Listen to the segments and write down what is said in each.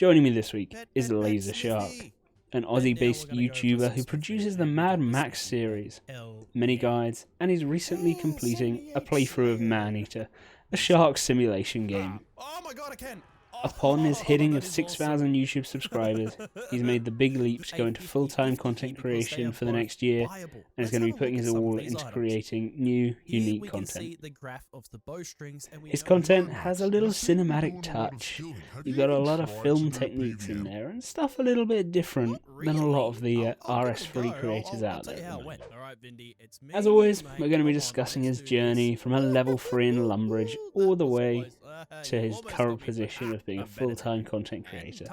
Joining me this week is LaserShark, an Aussie-based YouTuber who produces the Mad Max series, mini guides, and is recently completing a playthrough of Maneater, a shark simulation game. Oh my god, I can! Upon his hitting of 6,000 YouTube subscribers, he's made the big leap to go into full-time content creation for the next year, and is going to be putting his all into creating new, unique content. His content has a little cinematic touch. You've got a lot of film techniques in there, and stuff a little bit different than a lot of the RS3 creators out there. As always, we're going to be discussing his journey from a level 3 in Lumbridge all the way to his current position of being a full-time content creator.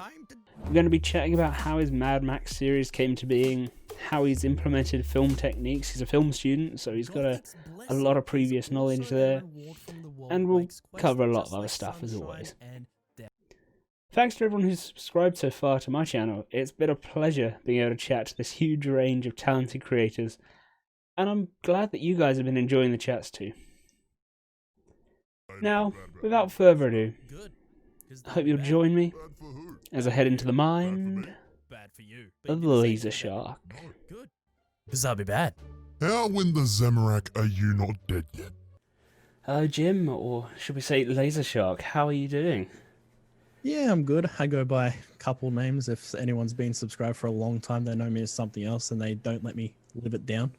We're going to be chatting about how his Mad Max series came to being, how he's implemented film techniques. He's a film student, so he's got a lot of previous knowledge there, and we'll cover a lot of other stuff as always. Thanks to everyone who's subscribed so far to my channel. It's been a pleasure being able to chat to this huge range of talented creators, and I'm glad that you guys have been enjoying the chats too. Now, without further ado, I hope you'll join me as I head into the mind of LaserShark. Because that'll be bad. How in the Zamorak are you not dead yet? Hello Jim, or should we say LaserShark, how are you doing? Yeah, I'm good. I go by a couple names. If anyone's been subscribed for a long time, they know me as something else and they don't let me live it down.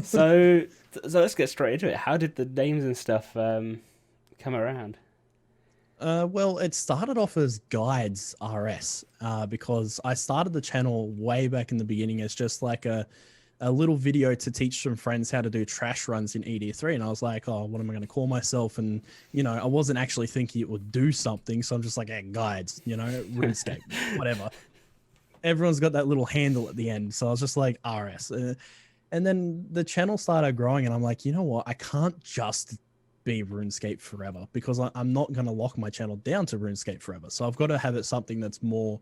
So let's get straight into it. How did the names and stuff come around? Well, it started off as Guides RS because I started the channel way back in the beginning as just like a little video to teach some friends how to do trash runs in ED3. And I was like, oh, what am I going to call myself? And, you know, I wasn't actually thinking it would do something. So I'm just like, hey, Guides, you know, Runescape, whatever. Everyone's got that little handle at the end. So I was just like, RS. And then the channel started growing and I'm like, you know what? I can't just be RuneScape forever because I'm not going to lock my channel down to RuneScape forever. So I've got to have it something that's more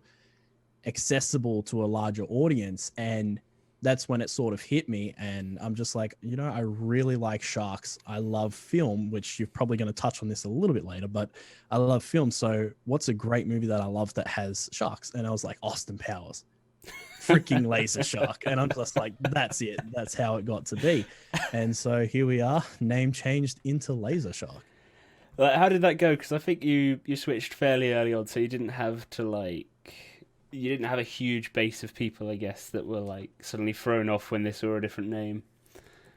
accessible to a larger audience. And that's when it sort of hit me. And I'm just like, you know, I really like sharks. I love film, which you're probably going to touch on this a little bit later, but I love film. So what's a great movie that I love that has sharks? And I was like, Austin Powers. Freaking LaserShark. And I'm just like, that's it. That's how it got to be. And so here we are, name changed into LaserShark. How did that go? Because I think you switched fairly early on, so you didn't have a huge base of people, I guess, that were like suddenly thrown off when they saw a different name.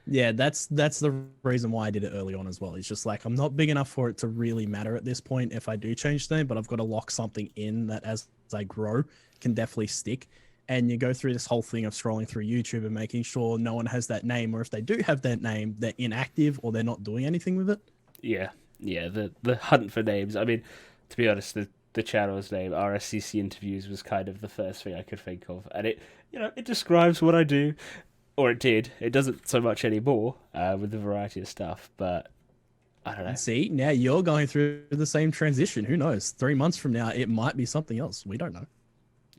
Yeah, that's the reason why I did it early on as well. It's just like, I'm not big enough for it to really matter at this point if I do change the name, but I've got to lock something in that as I grow can definitely stick. And you go through this whole thing of scrolling through YouTube and making sure no one has that name, or if they do have that name, they're inactive or they're not doing anything with it. Yeah, the hunt for names. I mean, to be honest, the channel's name, RSCC Interviews, was kind of the first thing I could think of. And it describes what I do, or it did. It doesn't so much anymore with the variety of stuff, but I don't know. See, now you're going through the same transition. Who knows? 3 months from now, it might be something else. We don't know.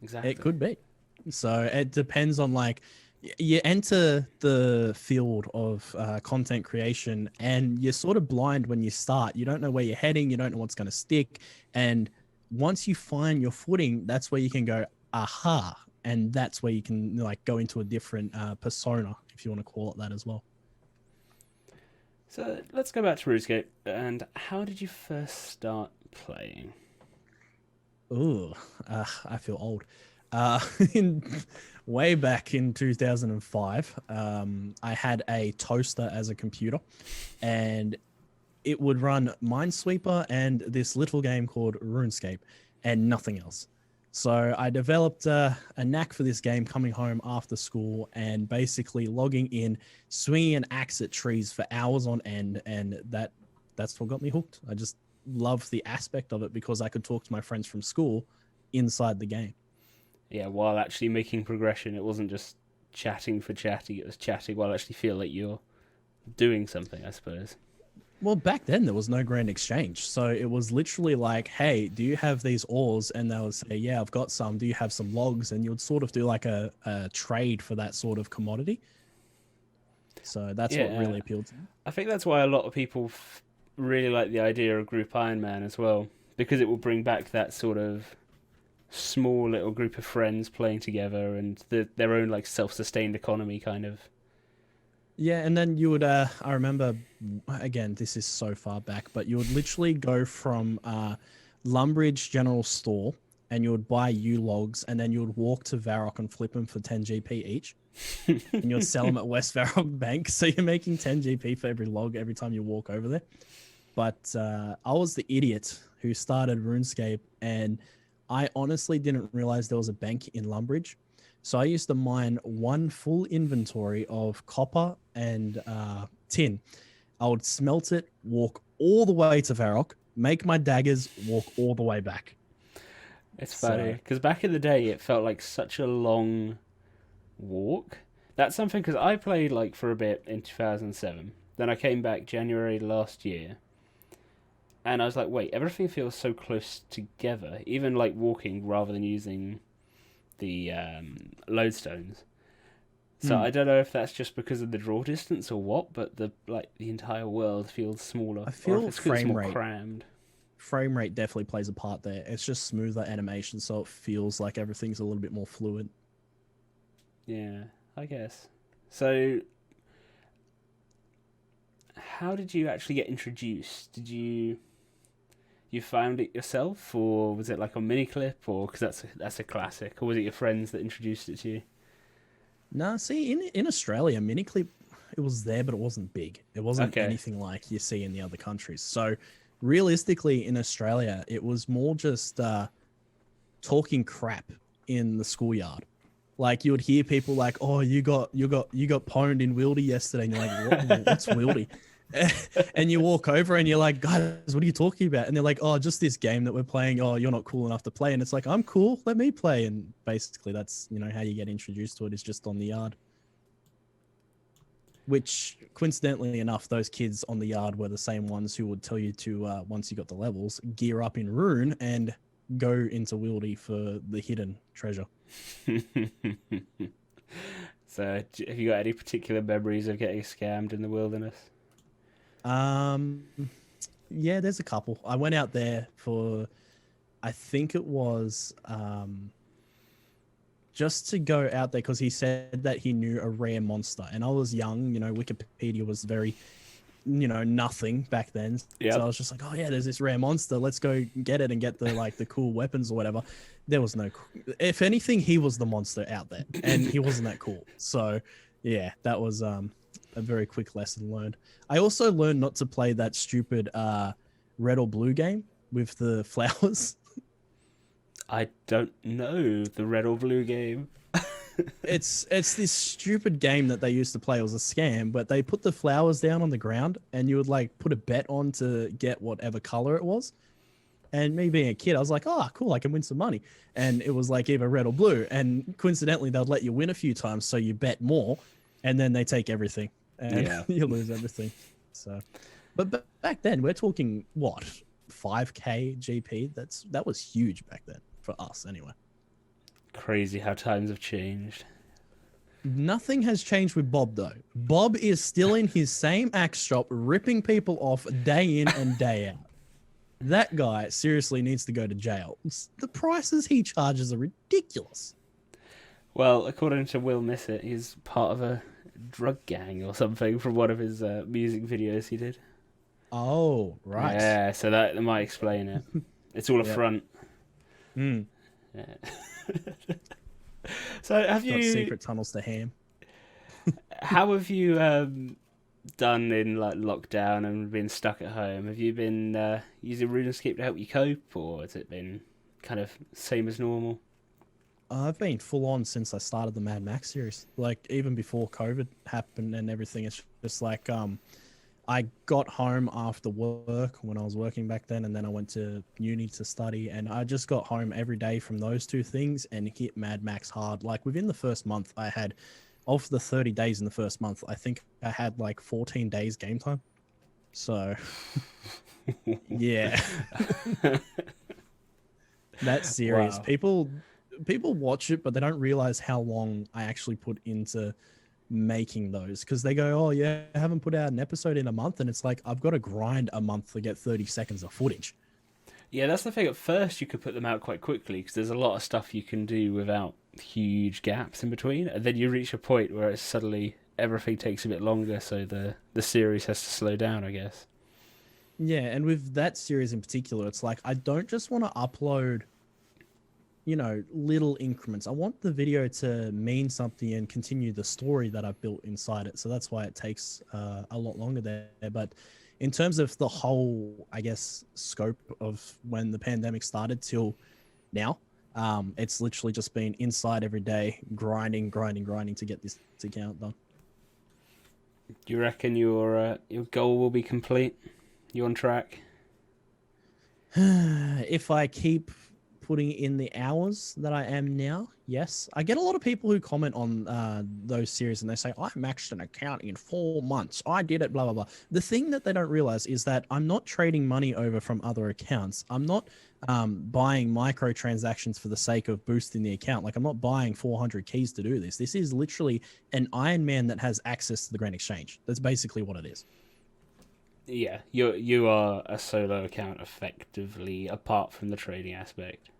Exactly. It could be. So it depends on, like, you enter the field of content creation and you're sort of blind when you start. You don't know where you're heading. You don't know what's going to stick. And once you find your footing, that's where you can go, aha. And that's where you can like go into a different persona, if you want to call it that as well. So let's go back to RuneScape. And how did you first start playing? Ooh, I feel old. Way back in 2005, I had a toaster as a computer, and it would run Minesweeper and this little game called RuneScape, and nothing else. So I developed a knack for this game, coming home after school and basically logging in, swinging an axe at trees for hours on end, and that's what got me hooked. I just loved the aspect of it because I could talk to my friends from school inside the game. Yeah, while actually making progression. It wasn't just chatting for chatting, it was chatting while actually feel like you're doing something, I suppose. Well, back then there was no grand exchange. So it was literally like, hey, do you have these ores? And they would say, yeah, I've got some. Do you have some logs? And you would sort of do like a trade for that sort of commodity. So that's what really appealed to me. I think that's why a lot of people really like the idea of Group Iron Man as well, because it will bring back that sort of small little group of friends playing together and their own like self-sustained economy kind of. Yeah, and then you would, I remember, again, this is so far back, but you would literally go from Lumbridge General Store and you would buy U-logs and then you would walk to Varrock and flip them for 10 GP each. And you'd sell them at West Varrock Bank. So you're making 10 GP for every log every time you walk over there. But I was the idiot who started RuneScape and I honestly didn't realize there was a bank in Lumbridge. So I used to mine one full inventory of copper and tin. I would smelt it, walk all the way to Varrock, make my daggers, walk all the way back. It's funny because back in the day it felt like such a long walk. That's something because I played like for a bit in 2007. Then I came back January last year. And I was like, wait, everything feels so close together. Even like walking rather than using the lodestones. So I don't know if that's just because of the draw distance or what, but the entire world feels smaller. I feel or if it feels frame more rate. crammed. Frame rate definitely plays a part there. It's just smoother animation, so it feels like everything's a little bit more fluid. Yeah, I guess. So, how did you actually get introduced? Did you found it yourself, or was it like a mini clip, or because that's a classic, or was it your friends that introduced it to you? No, see, in Australia, miniclip, it was there, but it wasn't big. It wasn't anything like you see in the other countries. So realistically, in Australia, it was more just talking crap in the schoolyard. Like you would hear people like, "Oh, you got pwned in Wildy yesterday," and you're like, "What's Wildy?" And you walk over and you're like, "Guys, what are you talking about?" And they're like, "Oh, just this game that we're playing. Oh, you're not cool enough to play." And it's like, "I'm cool. Let me play." And basically, that's how you get introduced to it, is just on the yard. Which, coincidentally enough, those kids on the yard were the same ones who would tell you to once you got the levels, gear up in Rune and go into Wildy for the hidden treasure. So, have you got any particular memories of getting scammed in the wilderness? Yeah, there's a couple. I went out there for, I think it was just to go out there because he said that he knew a rare monster, and I was young. Wikipedia was very, nothing back then. Yep. So I was just like, oh yeah, there's this rare monster. Let's go get it and get the cool weapons or whatever. There was no. If anything, he was the monster out there, and he wasn't that cool. So yeah, that was a very quick lesson learned. I also learned not to play that stupid red or blue game with the flowers. I don't know the red or blue game. It's this stupid game that they used to play. It was a scam, but they put the flowers down on the ground and you would put a bet on to get whatever color it was. And me being a kid, I was like, oh, cool, I can win some money. And it was either red or blue. And coincidentally, they'd let you win a few times, so you bet more, and then they take everything. And you lose everything. So, but back then, we're talking, what, 5K GP? That was huge back then, for us anyway. Crazy how times have changed. Nothing has changed with Bob, though. Bob is still in his same axe shop, ripping people off day in and day out. That guy seriously needs to go to jail. The prices he charges are ridiculous. Well, according to Will Missett, he's part of a drug gang or something from one of his music videos he did. Oh, right. Yeah, so that might explain it. It's all a front. Mm. Yeah. So have you... secret tunnels to Ham. How have you done in lockdown and been stuck at home? Have you been using RuneScape to help you cope, or has it been kind of same as normal? I've been full on since I started the Mad Max series. Even before COVID happened and everything, it's just I got home after work when I was working back then, and then I went to uni to study, and I just got home every day from those two things and hit Mad Max hard. Within the first month, I had, of the 30 days in the first month, I think I had 14 days game time. So, yeah. That series, wow. People watch it, but they don't realize how long I actually put into making those, because they go, oh yeah, I haven't put out an episode in a month, and it's I've got to grind a month to get 30 seconds of footage. Yeah, that's the thing. At first, you could put them out quite quickly because there's a lot of stuff you can do without huge gaps in between. And then you reach a point where it's suddenly everything takes a bit longer, so the series has to slow down, I guess. Yeah, and with that series in particular, it's like I don't just want to upload, little increments. I want the video to mean something and continue the story that I've built inside it. So that's why it takes a lot longer there. But in terms of the whole, I guess, scope of when the pandemic started till now, it's literally just been inside every day, grinding to get this account done. Do you reckon your goal will be complete? You on track? If I keep putting in the hours that I am now, yes. I get a lot of people who comment on those series and they say, I maxed an account in 4 months. I did it, blah, blah, blah. The thing that they don't realize is that I'm not trading money over from other accounts. I'm not buying microtransactions for the sake of boosting the account. Like, I'm not buying 400 keys to do this. This is literally an Iron Man that has access to the Grand Exchange. That's basically what it is. Yeah, you are a solo account effectively, apart from the trading aspect.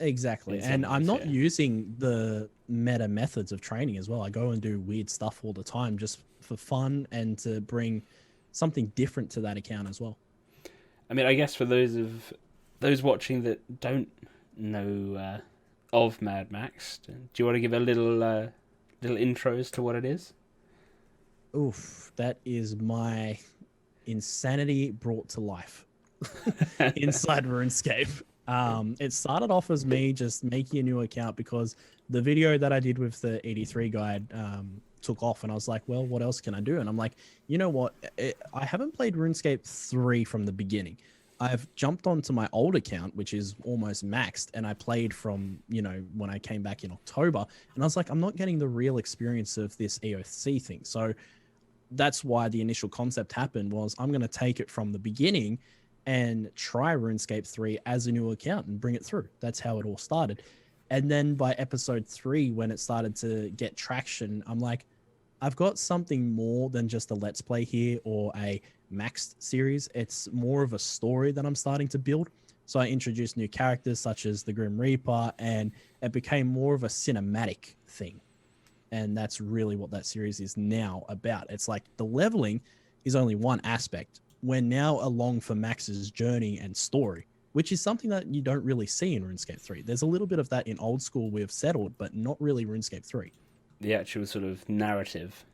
Exactly. And I'm not using the meta methods of training as well. I go and do weird stuff all the time just for fun and to bring something different to that account as well. I mean, I guess for those watching that don't know of Mad Max, do you want to give a little intro as to what it is? Oof, that is my insanity brought to life inside RuneScape. It started off as me just making a new account because the video that I did with the 83 guide took off, and I was like, well, what else can I do? And I'm like, you know what? I haven't played RuneScape 3 from the beginning. I've jumped onto my old account, which is almost maxed, and I played from, when I came back in October, and I was like, I'm not getting the real experience of this EOC thing. So that's why the initial concept happened, was I'm going to take it from the beginning and try RuneScape 3 as a new account and bring it through. That's how it all started. And then by episode 3, when it started to get traction, I'm like, I've got something more than just a Let's Play here or a maxed series. It's more of a story that I'm starting to build. So I introduced new characters such as the Grim Reaper, and it became more of a cinematic thing. And that's really what that series is now about. It's like the leveling is only one aspect. We're now along for Max's journey and story, which is something that you don't really see in RuneScape 3. There's a little bit of that in old school we've settled, but not really RuneScape 3. The actual sort of narrative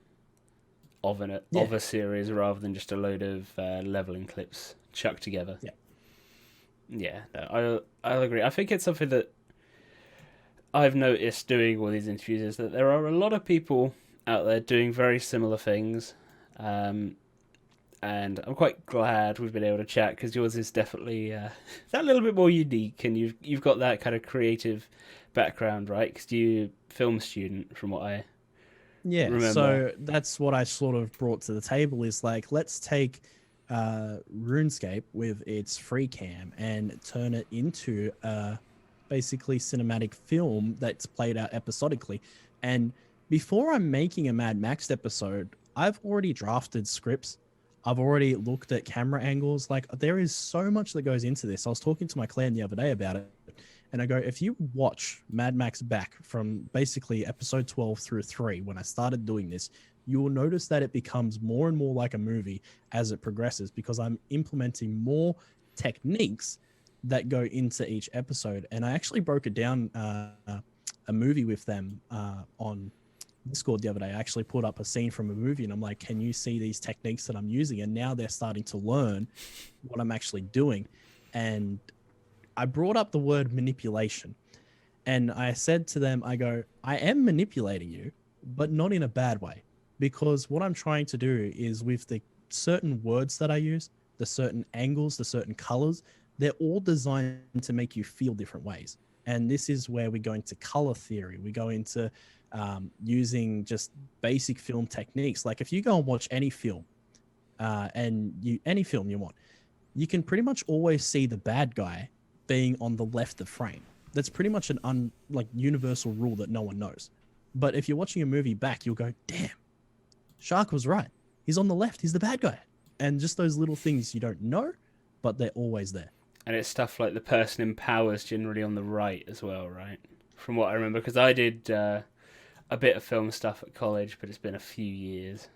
of a series rather than just a load of leveling clips chucked together. Yeah, no, I'll agree. I think it's something that I've noticed doing all these interviews is that there are a lot of people out there doing very similar things, and I'm quite glad we've been able to chat because yours is definitely that little bit more unique, and you've got that kind of creative background, right? Because you're a film student, from what I remember. So that's what I sort of brought to the table is like, let's take RuneScape with its free cam and turn it into basically cinematic film that's played out episodically. And before I'm making a Mad Max episode, I've already drafted scripts. I've already looked at camera angles. Like, there is so much that goes into this. I was talking to my clan the other day about it, and I go, if you watch Mad Max back from basically episode 12 through 3, when I started doing this, you will notice that it becomes more and more like a movie as it progresses, because I'm implementing more techniques that go into each episode. And I actually broke it down a movie with them on Discord the other day. I actually put up a scene from a movie, and I'm like, can you see these techniques that I'm using? And now they're starting to learn what I'm actually doing. And I brought up the word manipulation, and I said to them, I go, I am manipulating you, but not in a bad way, because what I'm trying to do is, with the certain words that I use, the certain angles, the certain colors, they're all designed to make you feel different ways. And this is where we go into color theory. We go into using just basic film techniques. Like, if you go and watch any film, any film you want, you can pretty much always see the bad guy being on the left of frame. That's pretty much an universal rule that no one knows. But if you're watching a movie back, you'll go, damn, Shark was right. He's on the left. He's the bad guy. And just those little things you don't know, but they're always there. And it's stuff like the person in power is generally on the right as well, right? From what I remember, because I did a bit of film stuff at college, but it's been a few years.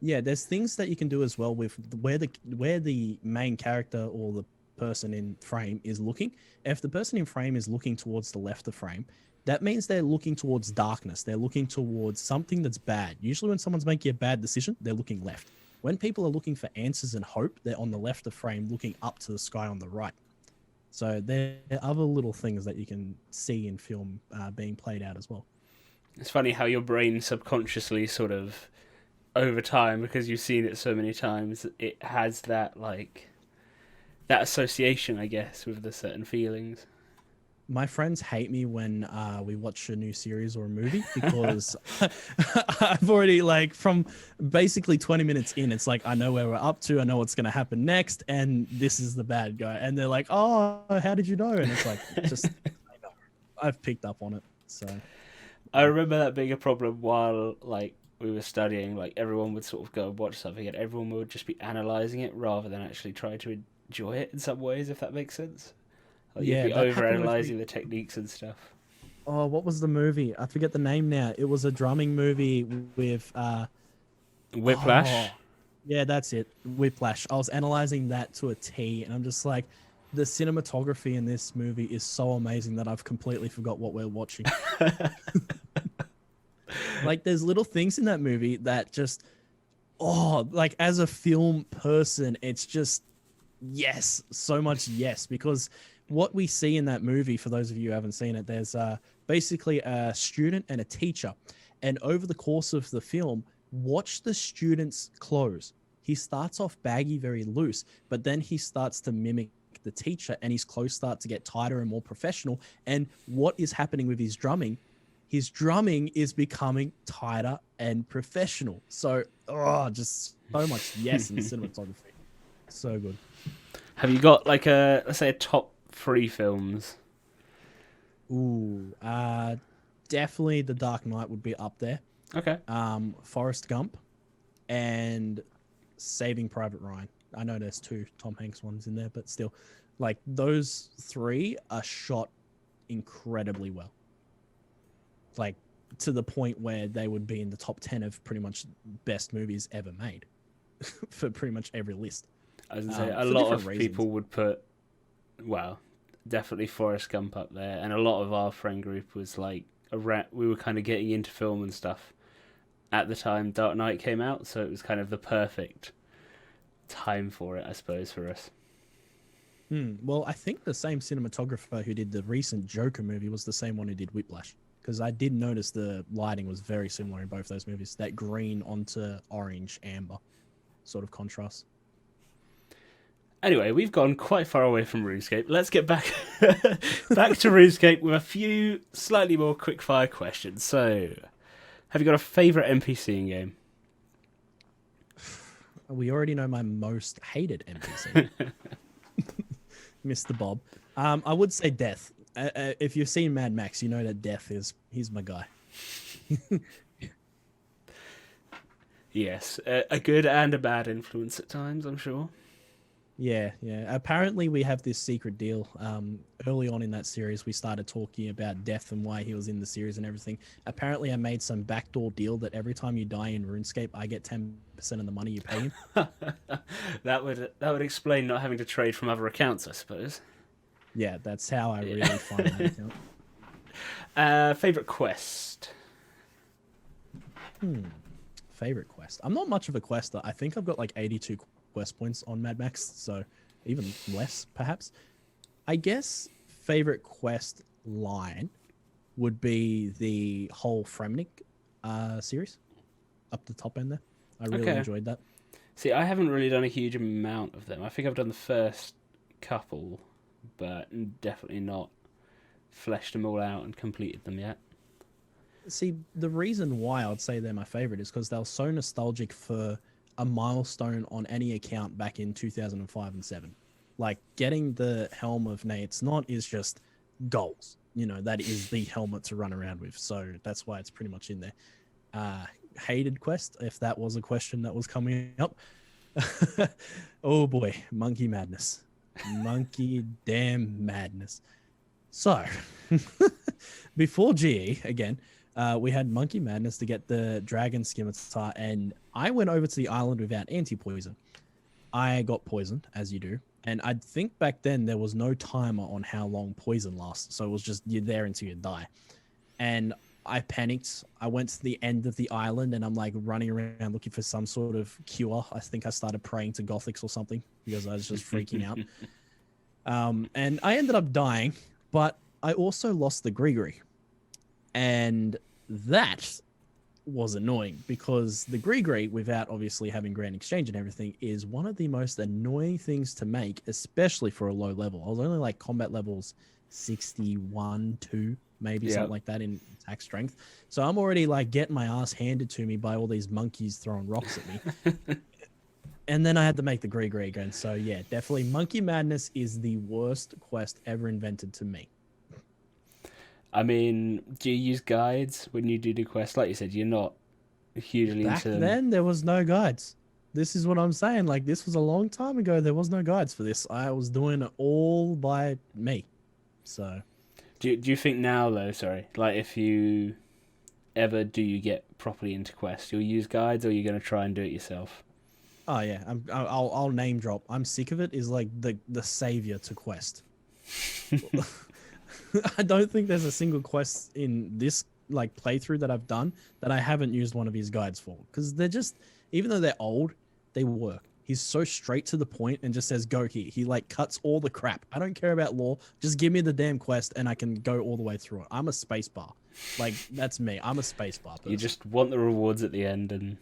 Yeah, there's things that you can do as well with where the main character or the person in frame is looking. If the person in frame is looking towards the left of frame, that means they're looking towards darkness. They're looking towards something that's bad. Usually when someone's making a bad decision, they're looking left. When people are looking for answers and hope, they're on the left of frame looking up to the sky on the right. So there are other little things that you can see in film being played out as well. It's funny how your brain subconsciously sort of, over time, because you've seen it so many times, it has that, like, that association, I guess, with the certain feelings. My friends hate me when we watch a new series or a movie because I've already, like, from basically 20 minutes in, it's like, I know where we're up to, I know what's going to happen next, and this is the bad guy. And they're like, oh, how did you know? And it's like, just, I've picked up on it. So I remember that being a problem while, like, we were studying. Like, everyone would sort of go and watch something, and everyone would just be analysing it rather than actually try to enjoy it in some ways, if that makes sense. Like, yeah, you'd be that happened with over-analysing me. the techniques and stuff. Oh, what was the movie? I forget the name now. It was a drumming movie with Whiplash? oh, yeah, that's it. Whiplash. I was analyzing that to a T, and I'm just like, the cinematography in this movie is so amazing that I've completely forgot what we're watching. Like, there's little things in that movie that just, oh, like, as a film person, it's just, yes, so much yes, because what we see in that movie, for those of you who haven't seen it, there's basically a student and a teacher. And over the course of the film, watch the student's clothes. He starts off baggy, very loose, but then he starts to mimic the teacher, and his clothes start to get tighter and more professional. And what is happening with his drumming? His drumming is becoming tighter and professional. So, oh, just so much yes in the cinematography. So good. Have you got, like, let's say, a top 3 films? Ooh, definitely The Dark Knight would be up there. Okay. Forrest Gump and Saving Private Ryan. I know there's 2 Tom Hanks ones in there, but still, like, those 3 are shot incredibly well. Like, to the point where they would be in the top 10 of pretty much best movies ever made for pretty much every list. I was going to say, a for lot of different reasons. people would put, well, definitely Forrest Gump up there, and a lot of our friend group was like, we were kind of getting into film and stuff at the time Dark Knight came out, so it was kind of the perfect time for it, I suppose, for us. Well, I think the same cinematographer who did the recent Joker movie was the same one who did Whiplash, because I did notice the lighting was very similar in both those movies. That green onto orange, amber sort of contrast. Anyway, we've gone quite far away from RuneScape. Let's get back back to RuneScape with a few slightly more quick-fire questions. So, have you got a favourite NPC in game? We already know my most hated NPC, Mr. Bob. I would say Death. If you've seen Mad Max, you know that Death he's my guy. Yes, a good and a bad influence at times, I'm sure. Yeah. Apparently, we have this secret deal. Early on in that series, we started talking about Death and why he was in the series and everything. Apparently, I made some backdoor deal that every time you die in RuneScape, I get 10% of the money you pay him. That would explain not having to trade from other accounts, I suppose. Yeah, that's how I really find that account. Favorite quest? Favorite quest. I'm not much of a quester. I think I've got like 82 quest points on Mad Max, so even less, perhaps. I guess favorite quest line would be the whole Fremnik series up the top end there. I really enjoyed that. See, I haven't really done a huge amount of them. I think I've done the first couple, but definitely not fleshed them all out and completed them yet. See, the reason why I'd say they're my favorite is because they were so nostalgic for a milestone on any account back in 2005 and 7. Like, getting the Helm of Nate's Not is just goals. You know, that is the helmet to run around with. So that's why it's pretty much in there. Hated quest, if that was a question that was coming up. Oh boy, Monkey Madness. Monkey damn madness. So, before GE, again, we had Monkey Madness to get the Dragon Scimitar, and I went over to the island without anti-poison. I got poisoned, as you do, and I think back then there was no timer on how long poison lasts, so it was just you're there until you die. And I panicked. I went to the end of the island, and I'm like running around looking for some sort of cure. I think I started praying to Gothics or something because I was just freaking out. And I ended up dying, but I also lost the Grigri. And that was annoying because the Grigri, without obviously having Grand Exchange and everything, is one of the most annoying things to make, especially for a low level. I was only like combat levels 61, 2, maybe something like that in attack strength. So I'm already like getting my ass handed to me by all these monkeys throwing rocks at me. And then I had to make the Grigri again. So yeah, definitely Monkey Madness is the worst quest ever invented to me. I mean, do you use guides when you do the quest? Like you said, you're not hugely Back into them. then, there was no guides. This is what I'm saying. Like, this was a long time ago. There was no guides for this. I was doing it all by me. So, Do you think now, though, like if you ever do get properly into quests, you'll use guides or you're going to try and do it yourself? oh yeah, I'll name drop. I'm sick of it. Is like the savior to quest. I don't think there's a single quest in this like playthrough that I've done that I haven't used one of his guides for, because they're just, even though they're old, they work. He's so straight to the point and just says go here. He like cuts all the crap. I don't care about lore. Just give me the damn quest and I can go all the way through it. I'm a spacebar. Like, that's me. I'm a spacebar person. You just want the rewards at the end, and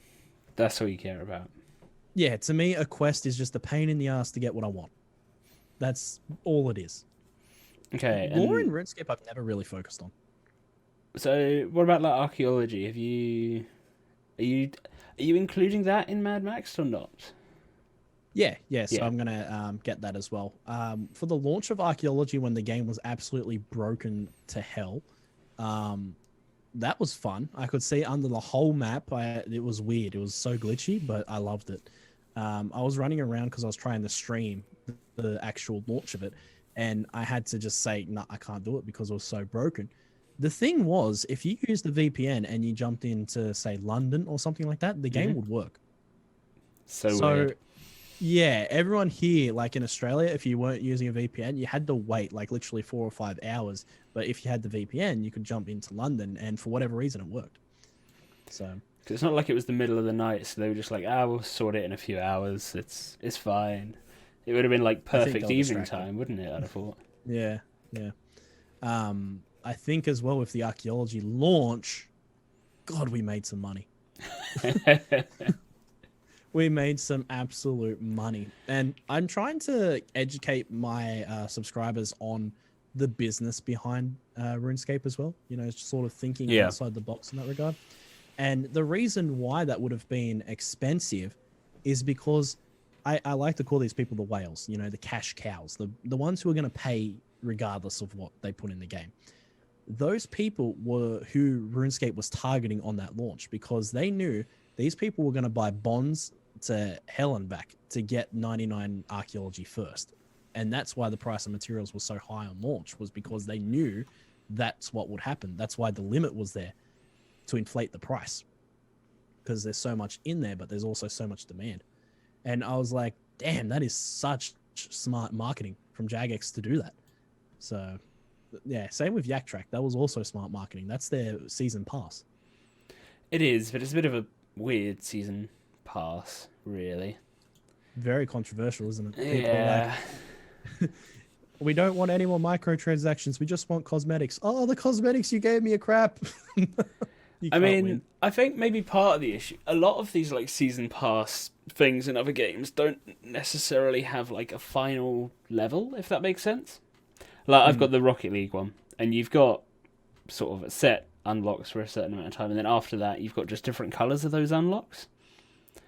that's all you care about. Yeah, to me, a quest is just a pain in the ass to get what I want. That's all it is. Okay. Lore in RuneScape, I've never really focused on. So, what about like archaeology? Are you including that in Mad Max or not? Yeah. So Yeah. I'm gonna get that as well. For the launch of Archaeology, when the game was absolutely broken to hell, that was fun. I could see under the whole map. It was weird. It was so glitchy, but I loved it. I was running around because I was trying to stream the actual launch of it, and I had to just say, no, I can't do it because it was so broken. The thing was, if you used the VPN and you jumped into, say, London or something like that, the game would work. So weird. Yeah, everyone here, like in Australia, if you weren't using a VPN, you had to wait like literally 4 or 5 hours. But if you had the VPN, you could jump into London, and for whatever reason, it worked. So 'Cause it's not like it was the middle of the night, so they were just like, we'll sort it in a few hours. It's fine. It would have been like perfect evening time, wouldn't it? I'd have thought. Yeah. I think as well with the archaeology launch, God, we made some money. We made some absolute money. And I'm trying to educate my subscribers on the business behind RuneScape as well. You know, just sort of thinking outside the box in that regard. And the reason why that would have been expensive is because I like to call these people the whales, you know, the cash cows, the ones who are going to pay regardless of what they put in the game. Those people were who RuneScape was targeting on that launch, because they knew these people were going to buy bonds to hell and back to get 99 archaeology first. And that's why the price of materials was so high on launch, was because they knew that's what would happen. That's why the limit was there, to inflate the price, because there's so much in there, but there's also so much demand. And I was like, damn, that is such smart marketing from Jagex to do that. So yeah, same with Yak Track. That was also smart marketing. That's their season pass. It is, but it's a bit of a weird season pass, really. Very controversial, isn't it? Yeah. Like, we don't want any more microtransactions. We just want cosmetics. Oh, the cosmetics you gave me are crap. I mean, I think maybe part of the issue, a lot of these like season pass things in other games don't necessarily have like a final level, if that makes sense. Like I've got the Rocket League one, and you've got sort of a set unlocks for a certain amount of time, and then after that you've got just different colours of those unlocks.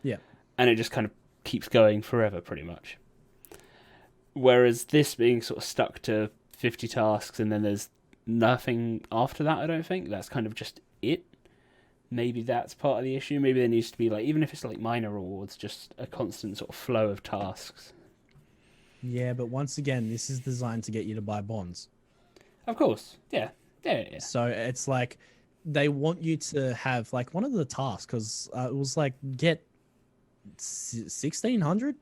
Yeah. And it just kind of keeps going forever, pretty much. Whereas this being sort of stuck to 50 tasks and then there's nothing after that, I don't think. That's kind of just it. Maybe that's part of the issue. Maybe there needs to be, like, even if it's like minor rewards, just a constant sort of flow of tasks. Yeah, but once again, this is designed to get you to buy bonds. Of course, yeah, yeah. So it's like they want you to have like one of the tasks because it was like get 1,600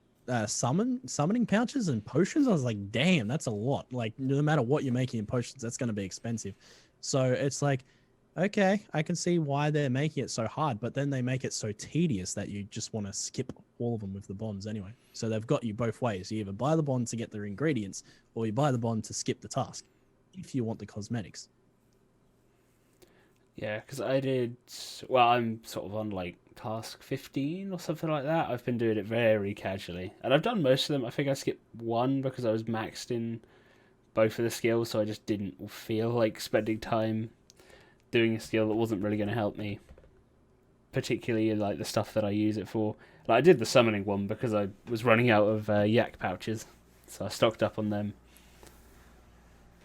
summoning pouches and potions. I was like, damn, that's a lot. Like no matter what you're making in potions, that's going to be expensive. So it's like, okay, I can see why they're making it so hard, but then they make it so tedious that you just want to skip all of them with the bonds anyway. So they've got you both ways. You either buy the bond to get their ingredients, or you buy the bond to skip the task if you want the cosmetics. Yeah, because I did. Well, I'm sort of on like task 15 or something like that. I've been doing it very casually, and I've done most of them. I think I skipped one because I was maxed in both of the skills, so I just didn't feel like spending time doing a skill that wasn't really going to help me, particularly like the stuff that I use it for. Like I did the summoning one because I was running out of yak pouches, so I stocked up on them.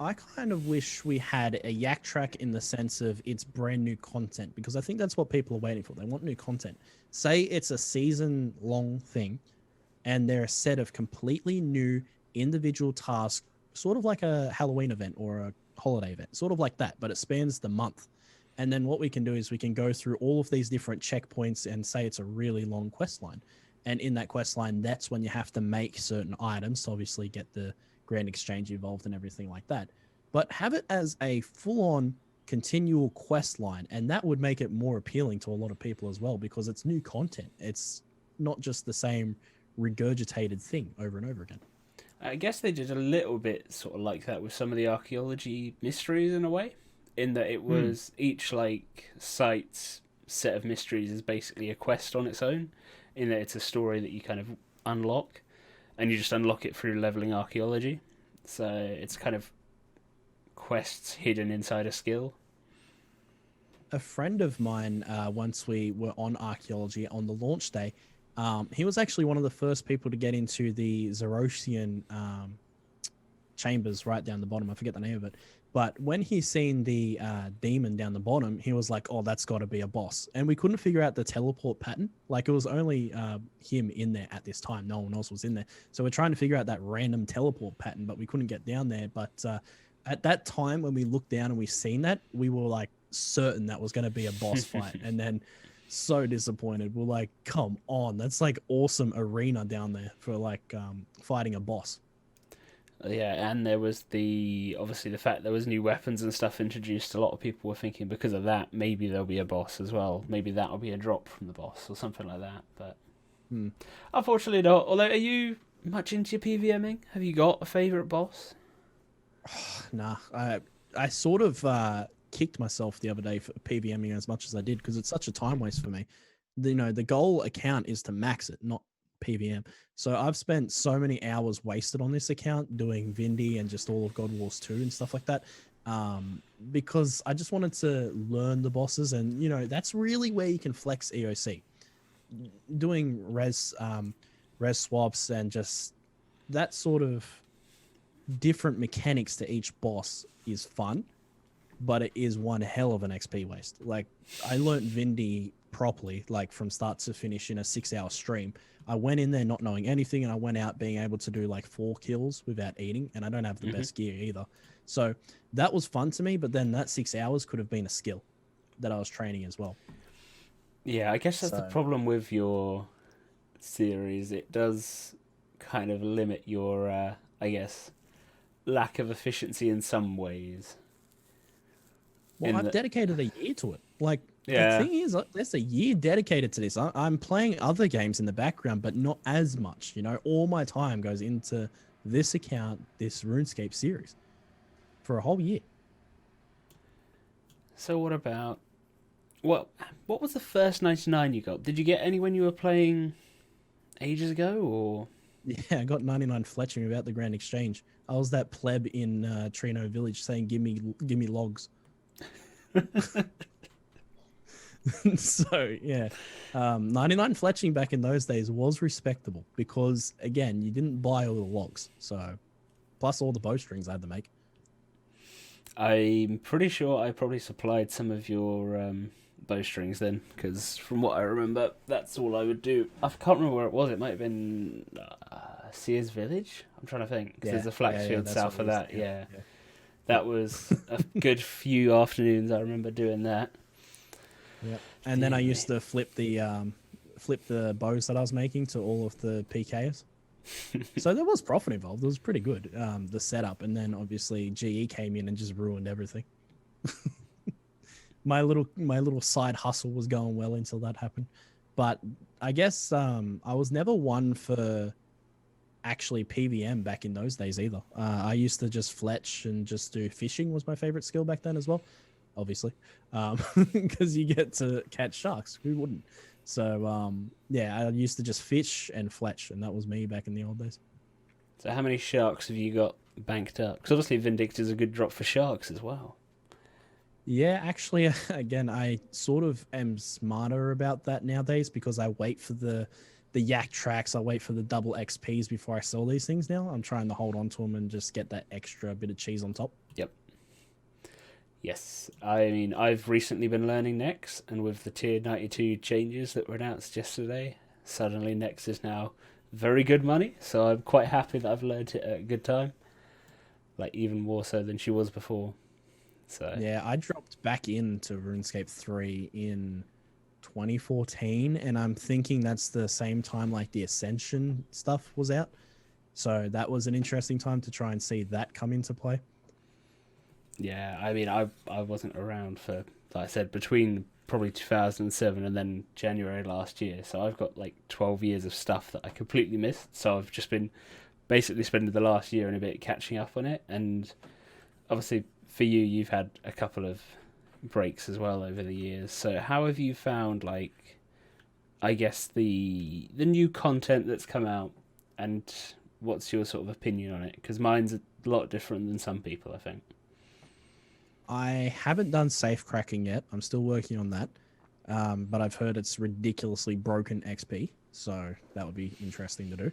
I kind of wish we had a Yak Track in the sense of it's brand new content because I think that's what people are waiting for. They want new content. Say it's a season long thing and they're a set of completely new individual tasks, sort of like a Halloween event or a holiday event, sort of like that, but it spans the month. And then what we can do is we can go through all of these different checkpoints and say it's a really long quest line. And in that quest line, that's when you have to make certain items to obviously get the grand exchange involved and everything like that. But have it as a full-on continual quest line, and that would make it more appealing to a lot of people as well because it's new content. It's not just the same regurgitated thing over and over again. I guess they did a little bit sort of like that with some of the archaeology mysteries in a way, in that it was each like site's set of mysteries is basically a quest on its own, in that it's a story that you kind of unlock, and you just unlock it through leveling archaeology. So it's kind of quests hidden inside a skill. A friend of mine, once we were on archaeology on the launch day, he was actually one of the first people to get into the Zerosian chambers right down the bottom. I forget the name of it. But when he seen the demon down the bottom, he was like, oh, that's got to be a boss. And we couldn't figure out the teleport pattern. Like, it was only him in there at this time. No one else was in there. So we're trying to figure out that random teleport pattern, but we couldn't get down there. But at that time, when we looked down and we seen that, we were, like, certain that was going to be a boss fight. And then so disappointed. We're like, come on. That's, like, awesome arena down there for, like, fighting a boss. Yeah, and there was obviously the fact there was new weapons and stuff introduced. A lot of people were thinking because of that, maybe there'll be a boss as well. Maybe that'll be a drop from the boss or something like that. But unfortunately not. Although, are you much into your PVMing? Have you got a favourite boss? Nah, I sort of kicked myself the other day for PVMing as much as I did because it's such a time waste for me. The goal account is to max it, not PVM. So I've spent so many hours wasted on this account doing Vindy and just all of God Wars 2 and stuff like that, because I just wanted to learn the bosses, and that's really where you can flex EOC. Doing res swaps and just that sort of different mechanics to each boss is fun, but it is one hell of an XP waste. Like, I learned Vindy properly, like from start to finish in a 6-hour stream. I went in there not knowing anything, and I went out being able to do like 4 kills without eating, and I don't have the best gear either. So that was fun to me, but then that 6 hours could have been a skill that I was training as well. Yeah, I guess that's the problem with your series. It does kind of limit your, I guess, lack of efficiency in some ways. Well, I've dedicated a year to it. Like, yeah. The thing is, there's a year dedicated to this. I'm playing other games in the background, but not as much. All my time goes into this account, this RuneScape series, for a whole year. So what about what was the first 99 you got? Did you get any when you were playing ages ago, or? Yeah, I got 99 fletching without the grand exchange. I was that pleb in Trino Village saying, "Give me logs." So yeah, 99 fletching back in those days was respectable because, again, you didn't buy all the logs, so plus all the bowstrings I had to make. I'm pretty sure I probably supplied some of your bowstrings then, because from what I remember, that's all I would do. I can't remember where it was. It might have been Sears Village. I'm trying to think, because Yeah, there's a flax yeah, field that's south what of it is, that. yeah. That was a good few afternoons. I remember doing that. Yep. And then I Dear used to flip the bows that I was making to all of the PKs. So there was profit involved. It was pretty good, the setup. And then obviously GE came in and just ruined everything. My little side hustle was going well until that happened. But I guess I was never one for actually PVM back in those days either. I used to just fletch and just do fishing was my favorite skill back then as well, obviously, because you get to catch sharks. Who wouldn't? So yeah, I used to just fish and fletch, and that was me back in the old days. So how many sharks have you got banked up? Because obviously Vindictor's a good drop for sharks as well. Yeah, actually, again, I sort of am smarter about that nowadays because I wait for the Yak Tracks. I wait for the double XPs before I sell these things now. I'm trying to hold on to them and just get that extra bit of cheese on top. Yep. Yes, I mean, I've recently been learning Nex, and with the tier 92 changes that were announced yesterday, suddenly Nex is now very good money, so I'm quite happy that I've learned it at a good time. Like, even more so than she was before. So Yeah, I dropped back into RuneScape 3 in 2014, and I'm thinking that's the same time like the Ascension stuff was out. So that was an interesting time to try and see that come into play. yeah, I mean, I wasn't around for, like I said, between probably 2007 and then January last year. So I've got like 12 years of stuff that I completely missed. So I've just been basically spending the last year and a bit catching up on it. And obviously for you, you've had a couple of breaks as well over the years. So how have you found, like, I guess the new content that's come out, and what's your sort of opinion on it? Because mine's a lot different than some people, I think. I haven't done safe cracking yet. I'm still working on that. But I've heard it's ridiculously broken XP. So that would be interesting to do.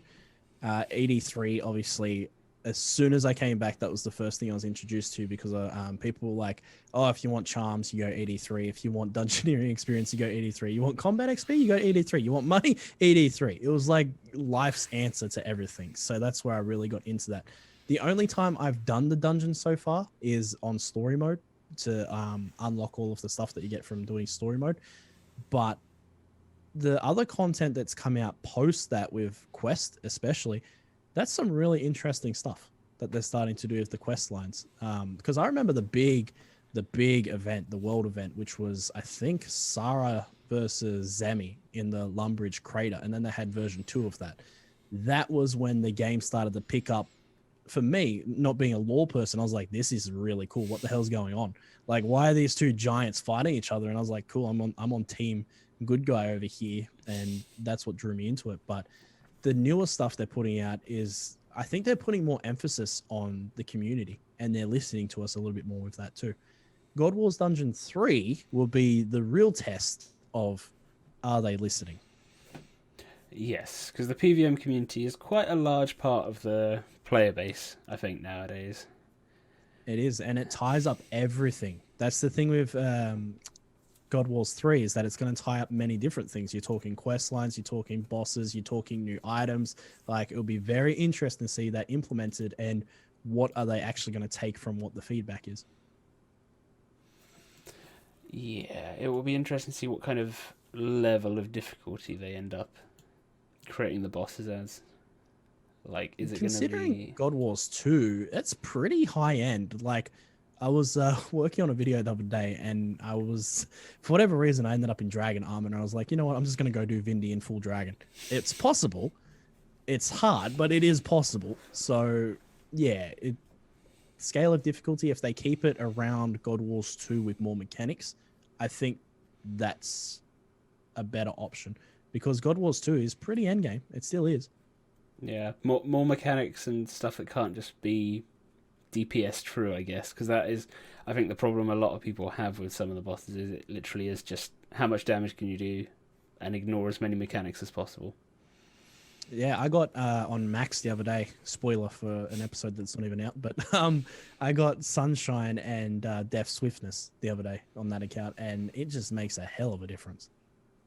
ED3, obviously, as soon as I came back, that was the first thing I was introduced to because people were like, oh, if you want charms, you go ED3. If you want dungeoneering experience, you go ED3. You want combat XP, you go ED3. You want money, ED3. It was like life's answer to everything. So that's where I really got into that. The only time I've done the dungeon so far is on story mode to unlock all of the stuff that you get from doing story mode. But the other content that's come out post that with Quest especially, that's some really interesting stuff that they're starting to do with the quest lines. Because I remember the big event, the world event, which was, I think, Sarah versus Zemi in the Lumbridge crater. And then they had version 2 of that. That was when the game started to pick up. For me, not being a lore person, I was like, this is really cool. What the hell's going on? Like, why are these two giants fighting each other? And I was like, cool, I'm on team good guy over here. And that's what drew me into it. But the newer stuff they're putting out is, I think they're putting more emphasis on the community, and they're listening to us a little bit more with that too. God Wars Dungeon 3 will be the real test of, are they listening? Yes, because the PVM community is quite a large part of the player base, I think, nowadays. It is, and it ties up everything. That's the thing with God Wars 3 is that it's going to tie up many different things. You're talking quest lines, you're talking bosses, you're talking new items. Like, it'll be very interesting to see that implemented, and what are they actually going to take from what the feedback is. Yeah, it will be interesting to see what kind of level of difficulty they end up creating the bosses as. Like, is it going to Considering be... God Wars 2, it's pretty high end. Like, I was working on a video the other day, and I was, for whatever reason, I ended up in Dragon Armor, and I was like, you know what, I'm just going to go do Vindy in full Dragon. It's possible. It's hard, but it is possible. So, yeah, scale of difficulty, if they keep it around God Wars 2 with more mechanics, I think that's a better option. Because God Wars 2 is pretty endgame. It still is. Yeah, more mechanics and stuff that can't just be DPS through, I guess, because that is, I think, the problem a lot of people have with some of the bosses is it literally is just how much damage can you do and ignore as many mechanics as possible. Yeah, I got on Max the other day, spoiler for an episode that's not even out, but I got Sunshine and Death Swiftness the other day on that account, and it just makes a hell of a difference.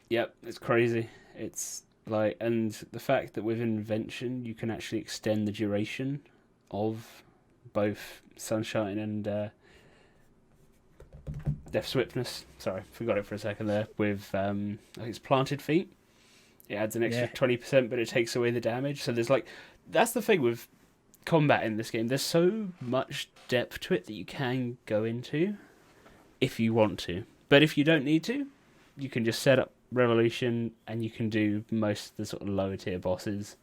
Yep, it's crazy. It's Like, and the fact that with invention you can actually extend the duration of both sunshine and death swiftness. Sorry, forgot it for a second there. With I think it's planted feet. It adds an extra 20%, but it takes away the damage. So there's like, that's the thing with combat in this game. There's so much depth to it that you can go into if you want to. But if you don't need to, you can just set up Revolution and you can do most of the sort of lower tier bosses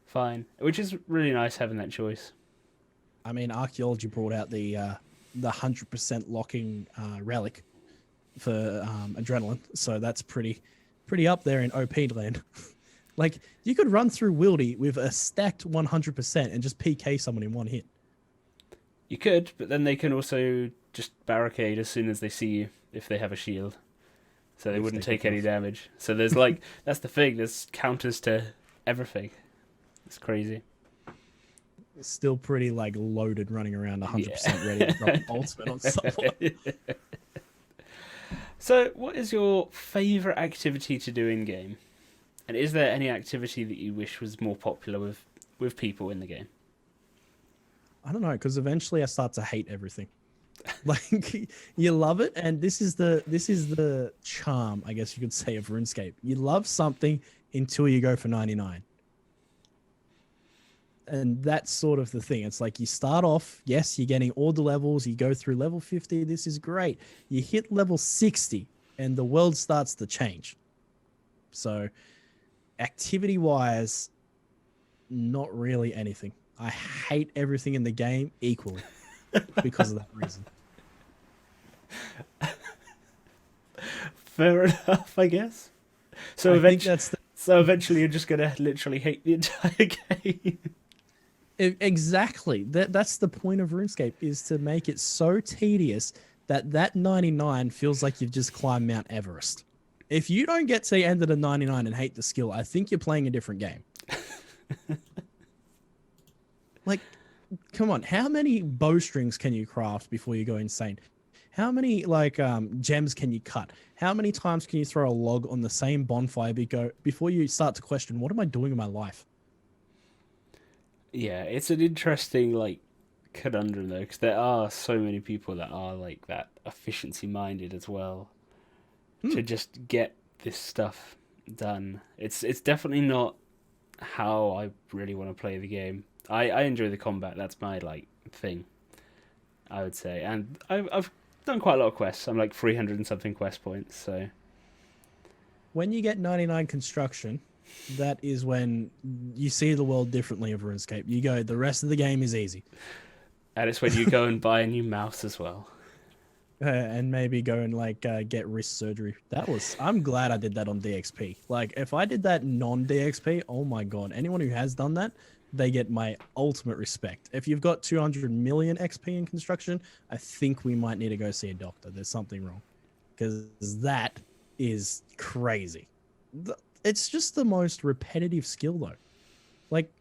fine, which is really nice having that choice. I mean, Archaeology brought out the 100% locking relic for adrenaline, so that's pretty up there in OP land. Like, you could run through Wildy with a stacked 100% and just PK someone in one hit. You could, but then they can also just barricade as soon as they see you if they have a shield. So they wouldn't take any damage. So there's like, that's the thing, there's counters to everything. It's crazy. It's still pretty like loaded, running around 100% ready to drop ultimate on someone. So what is your favourite activity to do in game? And is there any activity that you wish was more popular with people in the game? I don't know, because eventually I start to hate everything. Like, you love it, and this is the charm, I guess you could say, of RuneScape. You love something until you go for 99. And that's sort of the thing. It's like, you start off, yes, you're getting all the levels, you go through level 50, this is great. You hit level 60 and the world starts to change. So activity wise, not really anything. I hate everything in the game equally because of that reason. Fair enough, I guess. So eventually you're just gonna literally hate the entire game. Exactly. That's the point of RuneScape, is to make it so tedious that 99 feels like you've just climbed Mount Everest. If you don't get to the end of the 99 and hate the skill, I think you're playing a different game. Like, come on, how many bowstrings can you craft before you go insane? How many like gems can you cut? How many times can you throw a log on the same bonfire before you start to question, what am I doing in my life? Yeah, it's an interesting like conundrum though, because there are so many people that are like that efficiency minded as well to just get this stuff done. It's definitely not how I really want to play the game. I enjoy the combat. That's my like thing, I would say, and I've done quite a lot of quests. I'm like 300 and something quest points. So when you get 99 construction, that is when you see the world differently of RuneScape. You go, the rest of the game is easy. And it's when you go and buy a new mouse as well. And maybe go and like get wrist surgery. I'm glad I did that on DXP. Like, if I did that non-DXP, oh my god, anyone who has done that, they get my ultimate respect. If you've got 200 million XP in construction, I think we might need to go see a doctor. There's something wrong, because that is crazy. It's just the most repetitive skill though. Like,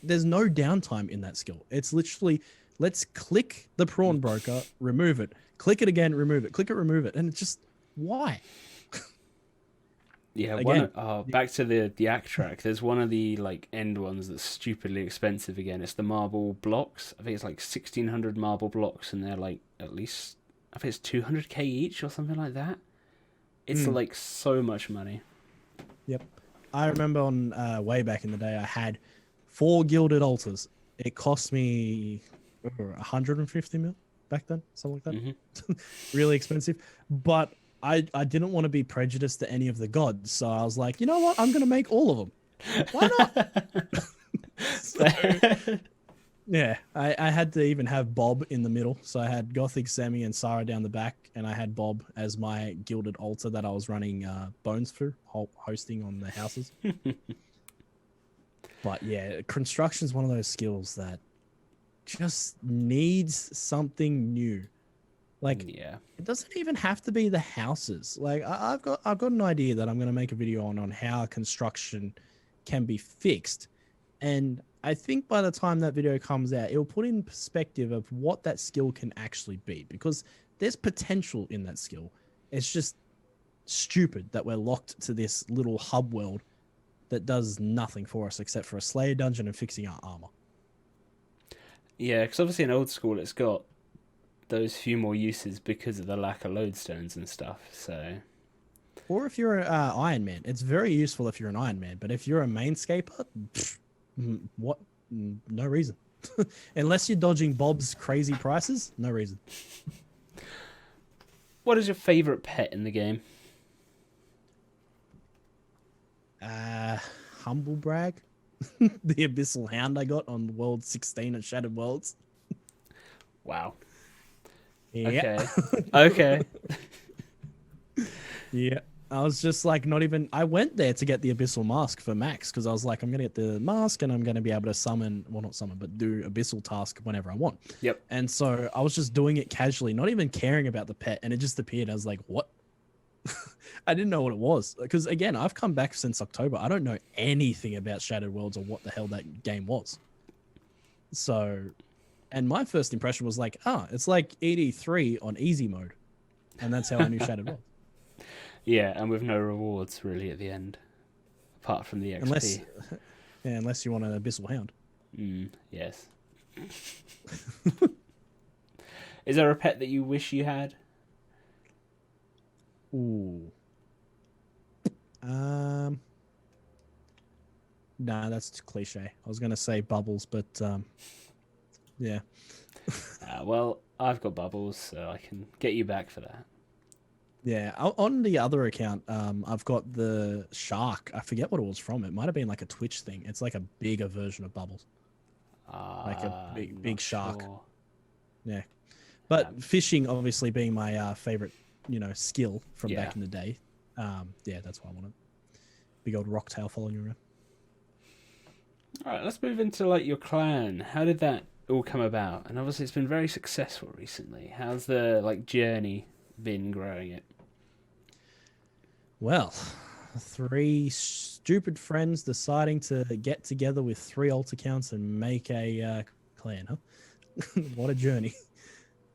there's no downtime in that skill. It's literally, let's click the prawn broker, remove it, click it again, remove it, click it, remove it. And it's just, why? Yeah, again, back to the Yak Track. There's one of the like end ones that's stupidly expensive again. It's the marble blocks. I think it's like 1,600 marble blocks, and they're like at least, I think it's 200k each or something like that. It's like so much money. Yep. I remember on way back in the day, I had 4 gilded altars. It cost me 150 mil back then, something like that. Mm-hmm. Really expensive. But I didn't want to be prejudiced to any of the gods, so I was like, you know what? I'm going to make all of them. Why not? So, yeah, I had to even have Bob in the middle. So I had Gothic Semi and Sarah down the back, and I had Bob as my gilded altar that I was running bones through, hosting on the houses. But yeah, construction is one of those skills that just needs something new. Like, yeah, it doesn't even have to be the houses. Like, I've got an idea that I'm going to make a video on how construction can be fixed. And I think by the time that video comes out, it'll put in perspective of what that skill can actually be, because there's potential in that skill. It's just stupid that we're locked to this little hub world that does nothing for us except for a Slayer dungeon and fixing our armor. Yeah, because obviously in old school it's got those few more uses because of the lack of lodestones and stuff. So, Or if you're an Iron Man, it's very useful if you're an Iron Man. But if you're a mainscaper, what? No reason. Unless you're dodging Bob's crazy prices, no reason. what is your favorite pet in the game? Humble brag. The Abyssal Hound I got on World 16 at Shattered Worlds. Wow. Yeah. Okay. Okay. Yeah. I was just like, not even. I went there to get the Abyssal Mask for Max because I was like, I'm going to get the mask and I'm going to be able to summon, well, not summon, but do Abyssal task whenever I want. Yep. And so I was just doing it casually, not even caring about the pet. And it just appeared. I was like, what? I didn't know what it was. Because again, I've come back since October. I don't know anything about Shattered Worlds or what the hell that game was. So, and my first impression was like, it's like ED3 on easy mode. And that's how I knew Shattered Worlds. Yeah, and with no rewards really at the end, apart from the XP. Unless you want an Abyssal Hound. Yes. Is there a pet that you wish you had? Ooh. Nah, that's too cliche. I was gonna say Bubbles, but yeah. Well, I've got Bubbles, so I can get you back for that. Yeah, on the other account, I've got the shark. I forget what it was from. It might have been like a Twitch thing. It's like a bigger version of Bubbles, like a big shark. Sure. Yeah, but fishing obviously being my favorite, skill from back in the day. Yeah, that's why I wanted. Big old rocktail following you around. All right, let's move into like your clan. How did that all come about? And obviously, it's been very successful recently. How's the journey been growing it? Well, 3 stupid friends deciding to get together with 3 alt accounts and make a clan, huh? What a journey.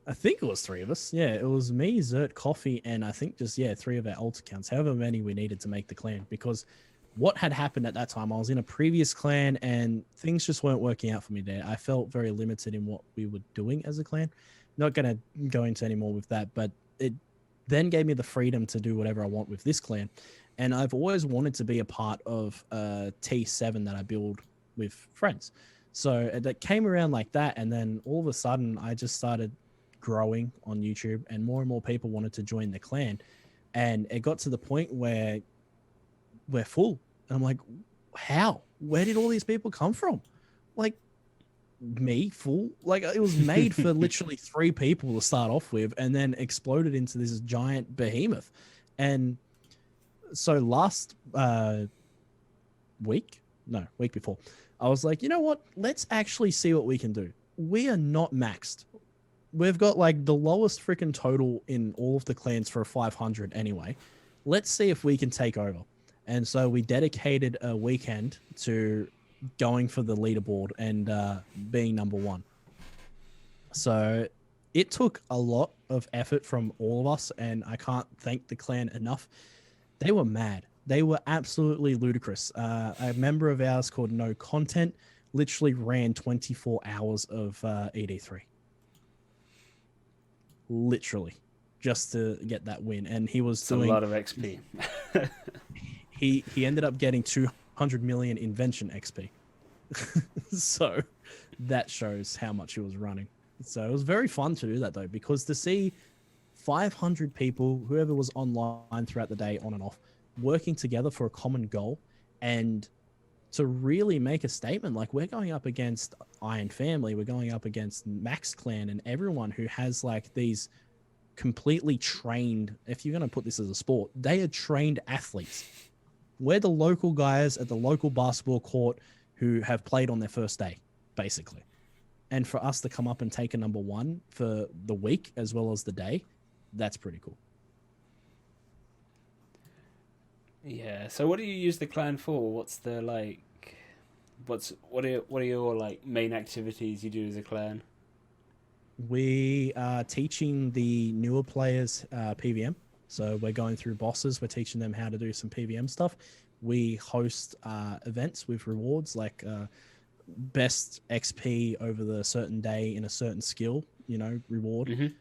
I think it was 3 of us. Yeah, it was me, Zert, Coffee, and I think just, 3 of our alt accounts, however many we needed to make the clan. Because what had happened at that time, I was in a previous clan and things just weren't working out for me there. I felt very limited in what we were doing as a clan. Not going to go into any more with that, but it then gave me the freedom to do whatever I want with this clan. And I've always wanted to be a part of T7 that I build with friends. So that came around like that. And then all of a sudden I just started growing on YouTube and more people wanted to join the clan. And it got to the point where we're full. And I'm like, how? Where did all these people come from? Like, me full, like it was made for literally 3 people to start off with and then exploded into this giant behemoth. And so last week before, I was like, you know what, let's actually see what we can do. We are not maxed. We've got like the lowest freaking total in all of the clans for a 500 anyway. Let's see if we can take over. And so we dedicated a weekend to going for the leaderboard and being number 1. So it took a lot of effort from all of us, and I can't thank the clan enough. They were mad. They were absolutely ludicrous. A member of ours called No Content literally ran 24 hours of ED3. Literally, just to get that win. And he was doing a lot of XP. he ended up getting 200 million invention XP. So that shows how much he was running. So it was very fun to do that though, because to see 500 people, whoever was online throughout the day on and off, working together for a common goal and to really make a statement, like we're going up against Iron Family, we're going up against Max Clan and everyone who has like these completely trained, if you're going to put this as a sport, they are trained athletes. We're the local guys at the local basketball court who have played on their first day, basically. And for us to come up and take a number 1 for the week as well as the day, that's pretty cool. Yeah. So what do you use the clan for? What's the what are your like main activities you do as a clan? We are teaching the newer players PVM. So we're going through bosses. We're teaching them how to do some PVM stuff. we host events with rewards like best XP over the certain day in a certain skill, reward.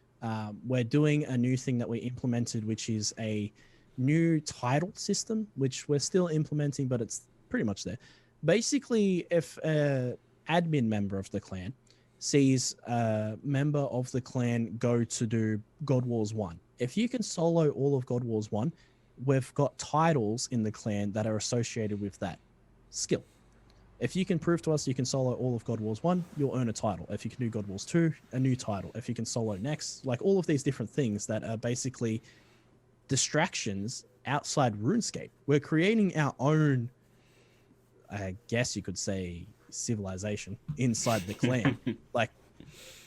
We're doing a new thing that we implemented, which is a new title system, which we're still implementing, but it's pretty much there. Basically, if an admin member of the clan sees a member of the clan go to do God Wars 1, if you can solo all of God Wars 1, we've got titles in the clan that are associated with that skill. If you can prove to us you can solo all of God Wars 1, you'll earn a title. If you can do God Wars 2, a new title. If you can solo next, like all of these different things that are basically distractions outside RuneScape. We're creating our own, I guess you could say, civilization inside the clan. Like,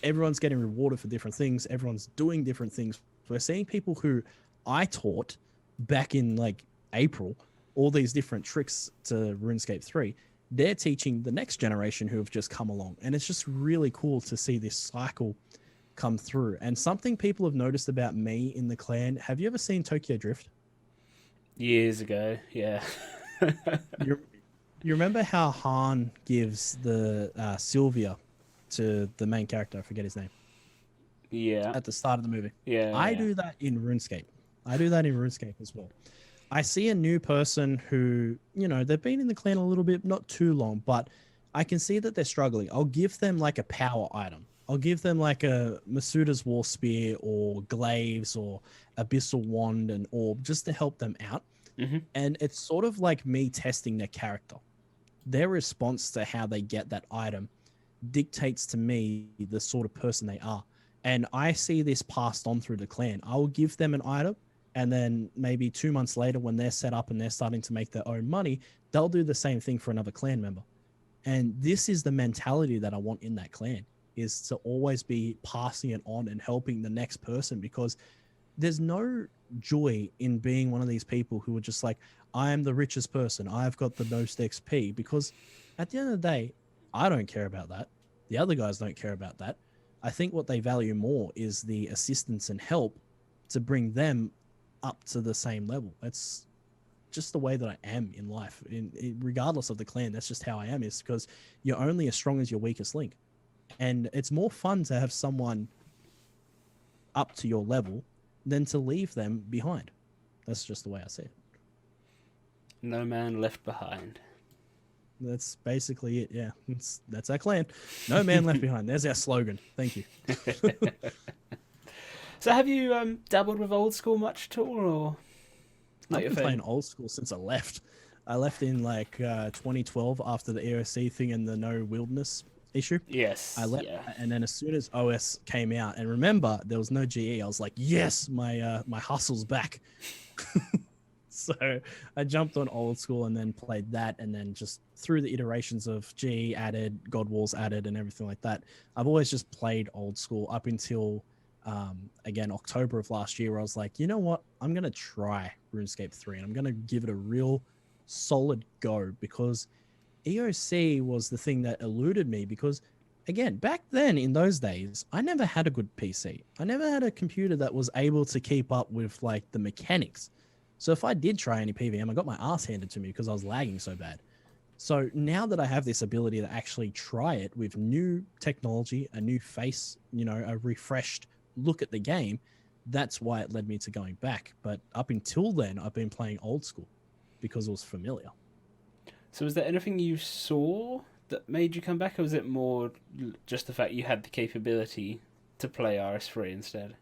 everyone's getting rewarded for different things. Everyone's doing different things. We're seeing people who I taught back in like April all these different tricks to RuneScape 3. They're teaching the next generation who have just come along. And it's just really cool to see this cycle come through. And something people have noticed about me in the clan, have you ever seen Tokyo Drift? Years ago, yeah. You remember how Han gives the Sylvia to the main character? I forget his name. Yeah. At the start of the movie. Yeah. I do that in RuneScape. I do that in RuneScape as well. I see a new person who, they've been in the clan a little bit, not too long, but I can see that they're struggling. I'll give them like a power item. I'll give them like a Masuda's War Spear or Glaives or Abyssal Wand and Orb just to help them out. And it's sort of like me testing their character. Their response to how they get that item dictates to me the sort of person they are. And I see this passed on through the clan. I will give them an item, and then maybe 2 months later when they're set up and they're starting to make their own money, they'll do the same thing for another clan member. And this is the mentality that I want in that clan, is to always be passing it on and helping the next person, because there's no joy in being one of these people who are just like, I am the richest person, I've got the most XP, because at the end of the day, I don't care about that. The other guys don't care about that. I think what they value more is the assistance and help to bring them up to the same level. That's just the way that I am in life. Regardless of the clan, that's just how I am, is because you're only as strong as your weakest link. And it's more fun to have someone up to your level than to leave them behind. That's just the way I see it. No man left behind. That's basically it, yeah. That's our clan. No man left behind. There's our slogan. Thank you. So have you dabbled with old school much at all, or I've been playing old school since I left. I left in like 2012 after the RSCC thing and the no wilderness issue. Yes. I left, and then as soon as OS came out, and remember there was no GE, I was like, yes, my hustle's back. So I jumped on old school and then played that, and then just through the iterations of GE added, God Wars added, and everything like that, I've always just played old school up until again October of last year, where I was like, you know what, I'm gonna try RuneScape 3 and I'm gonna give it a real solid go, because EOC was the thing that eluded me, because again, back then in those days, I never had a good PC. I never had a computer that was able to keep up with like the mechanics. So if I did try any PVM, I got my ass handed to me because I was lagging so bad. So now that I have this ability to actually try it with new technology, a new face, a refreshed look at the game, that's why it led me to going back. But up until then, I've been playing old school because it was familiar. So was there anything you saw that made you come back, or was it more just the fact you had the capability to play RS3 instead?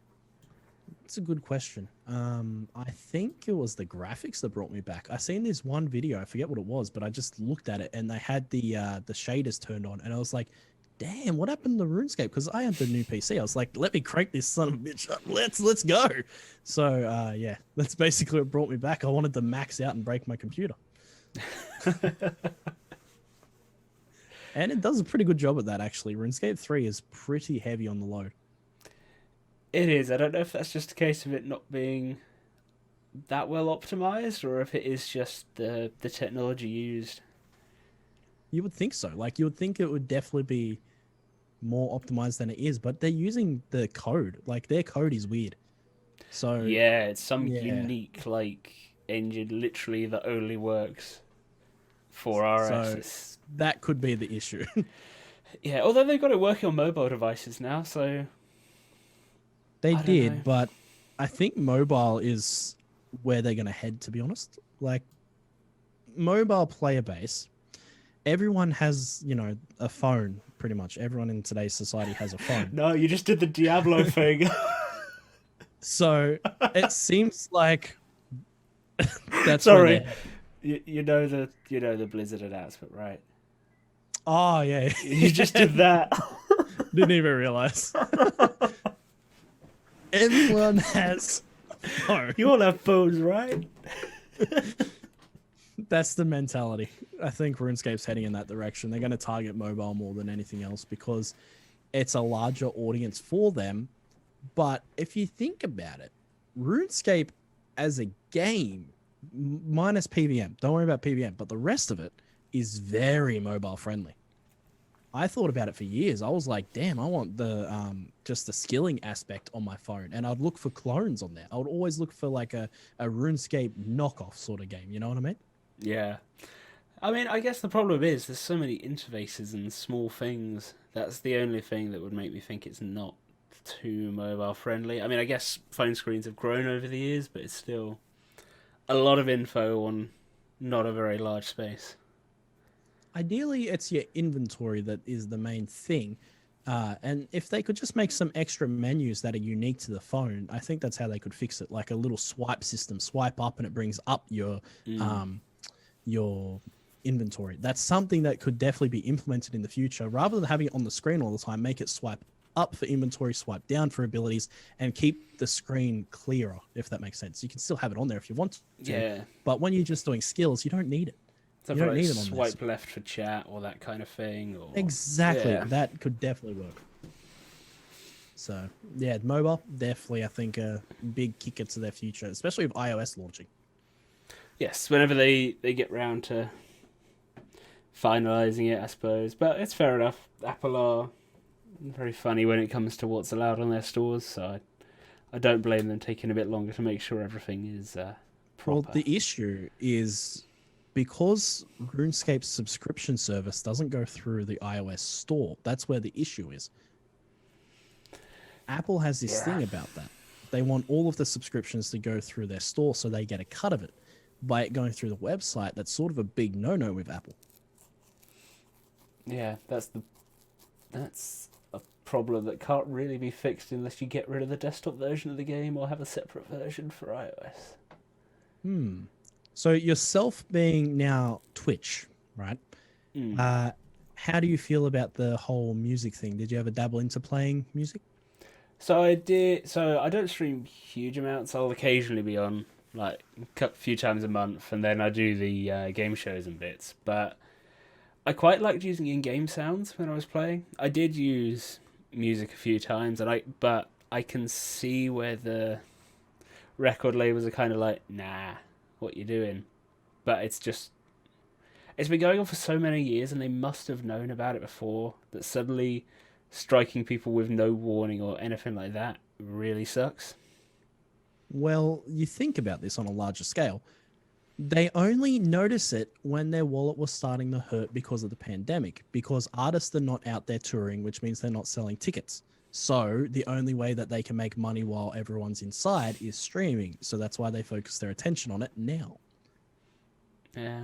It's a good question. I think it was the graphics that brought me back. I seen this one video, I forget what it was, but I just looked at it and they had the shaders turned on, and I was like, damn, what happened to RuneScape? Because I had the new PC. I was like, let me crank this son of a bitch up. Let's go. So yeah, that's basically what brought me back. I wanted to max out and break my computer. And it does a pretty good job at that, actually. RuneScape 3 is pretty heavy on the load. It is. I don't know if that's just a case of it not being that well optimized, or if it is just the technology used. You would think so. Like, you would think it would definitely be more optimized than it is, but they're using the code. Like, their code is weird. So yeah, it's some unique, like, engine literally that only works for RS. So that could be the issue. Yeah, although they've got it working on mobile devices now, so They I don't did, know. but I think mobile is where they're going to head, to be honest. Like, mobile player base, everyone has, a phone, pretty much. Everyone in today's society has a phone. No, you just did the Diablo thing. So it seems like that's Sorry. where they're you know the Blizzard announcement, right? Oh, yeah. You just did that. Didn't even realize. Everyone has a phone. You all have phones, right? That's the mentality. I think RuneScape's heading in that direction. They're going to target mobile more than anything else because it's a larger audience for them. But if you think about it, RuneScape as a game, minus PVM, don't worry about PVM, but the rest of it is very mobile friendly. I thought about it for years. I was like, damn, I want the just the skilling aspect on my phone. And I'd look for clones on there. I would always look for like a RuneScape knockoff sort of game. You know what I mean? Yeah. I mean, I guess the problem is there's so many interfaces and small things. That's the only thing that would make me think it's not too mobile friendly. I mean, I guess phone screens have grown over the years, but it's still a lot of info on not a very large space. Ideally, it's your inventory that is the main thing. And if they could just make some extra menus that are unique to the phone, I think that's how they could fix it. Like a little swipe system, swipe up and it brings up your inventory. That's something that could definitely be implemented in the future. Rather than having it on the screen all the time, make it swipe up for inventory, swipe down for abilities, and keep the screen clearer, if that makes sense. You can still have it on there if you want to. Yeah. But when you're just doing skills, you don't need it. Something don't like need them on swipe left for chat or that kind of thing. Or... Exactly. Yeah. That could definitely work. So, yeah, mobile, definitely, I think, a big kicker to their future, especially with iOS launching. Yes, whenever they get round to finalising it, I suppose. But it's fair enough. Apple are very funny when it comes to what's allowed on their stores, so I don't blame them taking a bit longer to make sure everything is proper. Well, the issue is because RuneScape's subscription service doesn't go through the iOS store. That's where the issue is. Apple has this thing about that. They want all of the subscriptions to go through their store so they get a cut of it. By it going through the website, that's sort of a big no-no with Apple. Yeah, that's a problem that can't really be fixed unless you get rid of the desktop version of the game or have a separate version for iOS. So yourself being now Twitch, right? How do you feel about the whole music thing? Did you ever dabble into playing music? So I did. So I don't stream huge amounts. I'll occasionally be on like a few times a month, and then I do the game shows and bits. But I quite liked using in-game sounds when I was playing. I did use music a few times, but I can see where the record labels are kind of like, nah, what you doing? But it's been going on for so many years, and they must have known about it before. That suddenly striking people with no warning or anything like that really sucks. Well, you think about this on a larger scale. They only notice it when their wallet was starting to hurt because of the pandemic, because artists are not out there touring, which means they're not selling tickets. So the only way that they can make money while everyone's inside is streaming. So that's why they focus their attention on it now. Yeah.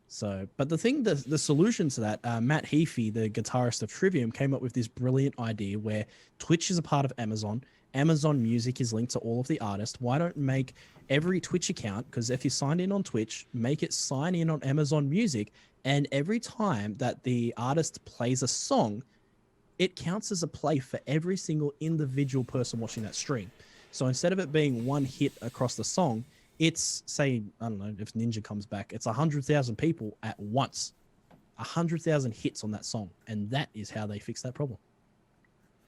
So, but the solution to that, Matt Heafy, the guitarist of Trivium, came up with this brilliant idea where Twitch is a part of Amazon. Amazon Music is linked to all of the artists. Why don't make every Twitch account, because if you signed in on Twitch, make it sign in on Amazon Music, and every time that the artist plays a song, it counts as a play for every single individual person watching that stream. So instead of it being one hit across the song, it's, say, I don't know, if Ninja comes back, it's 100,000 people at once. 100,000 hits on that song. And that is how they fix that problem.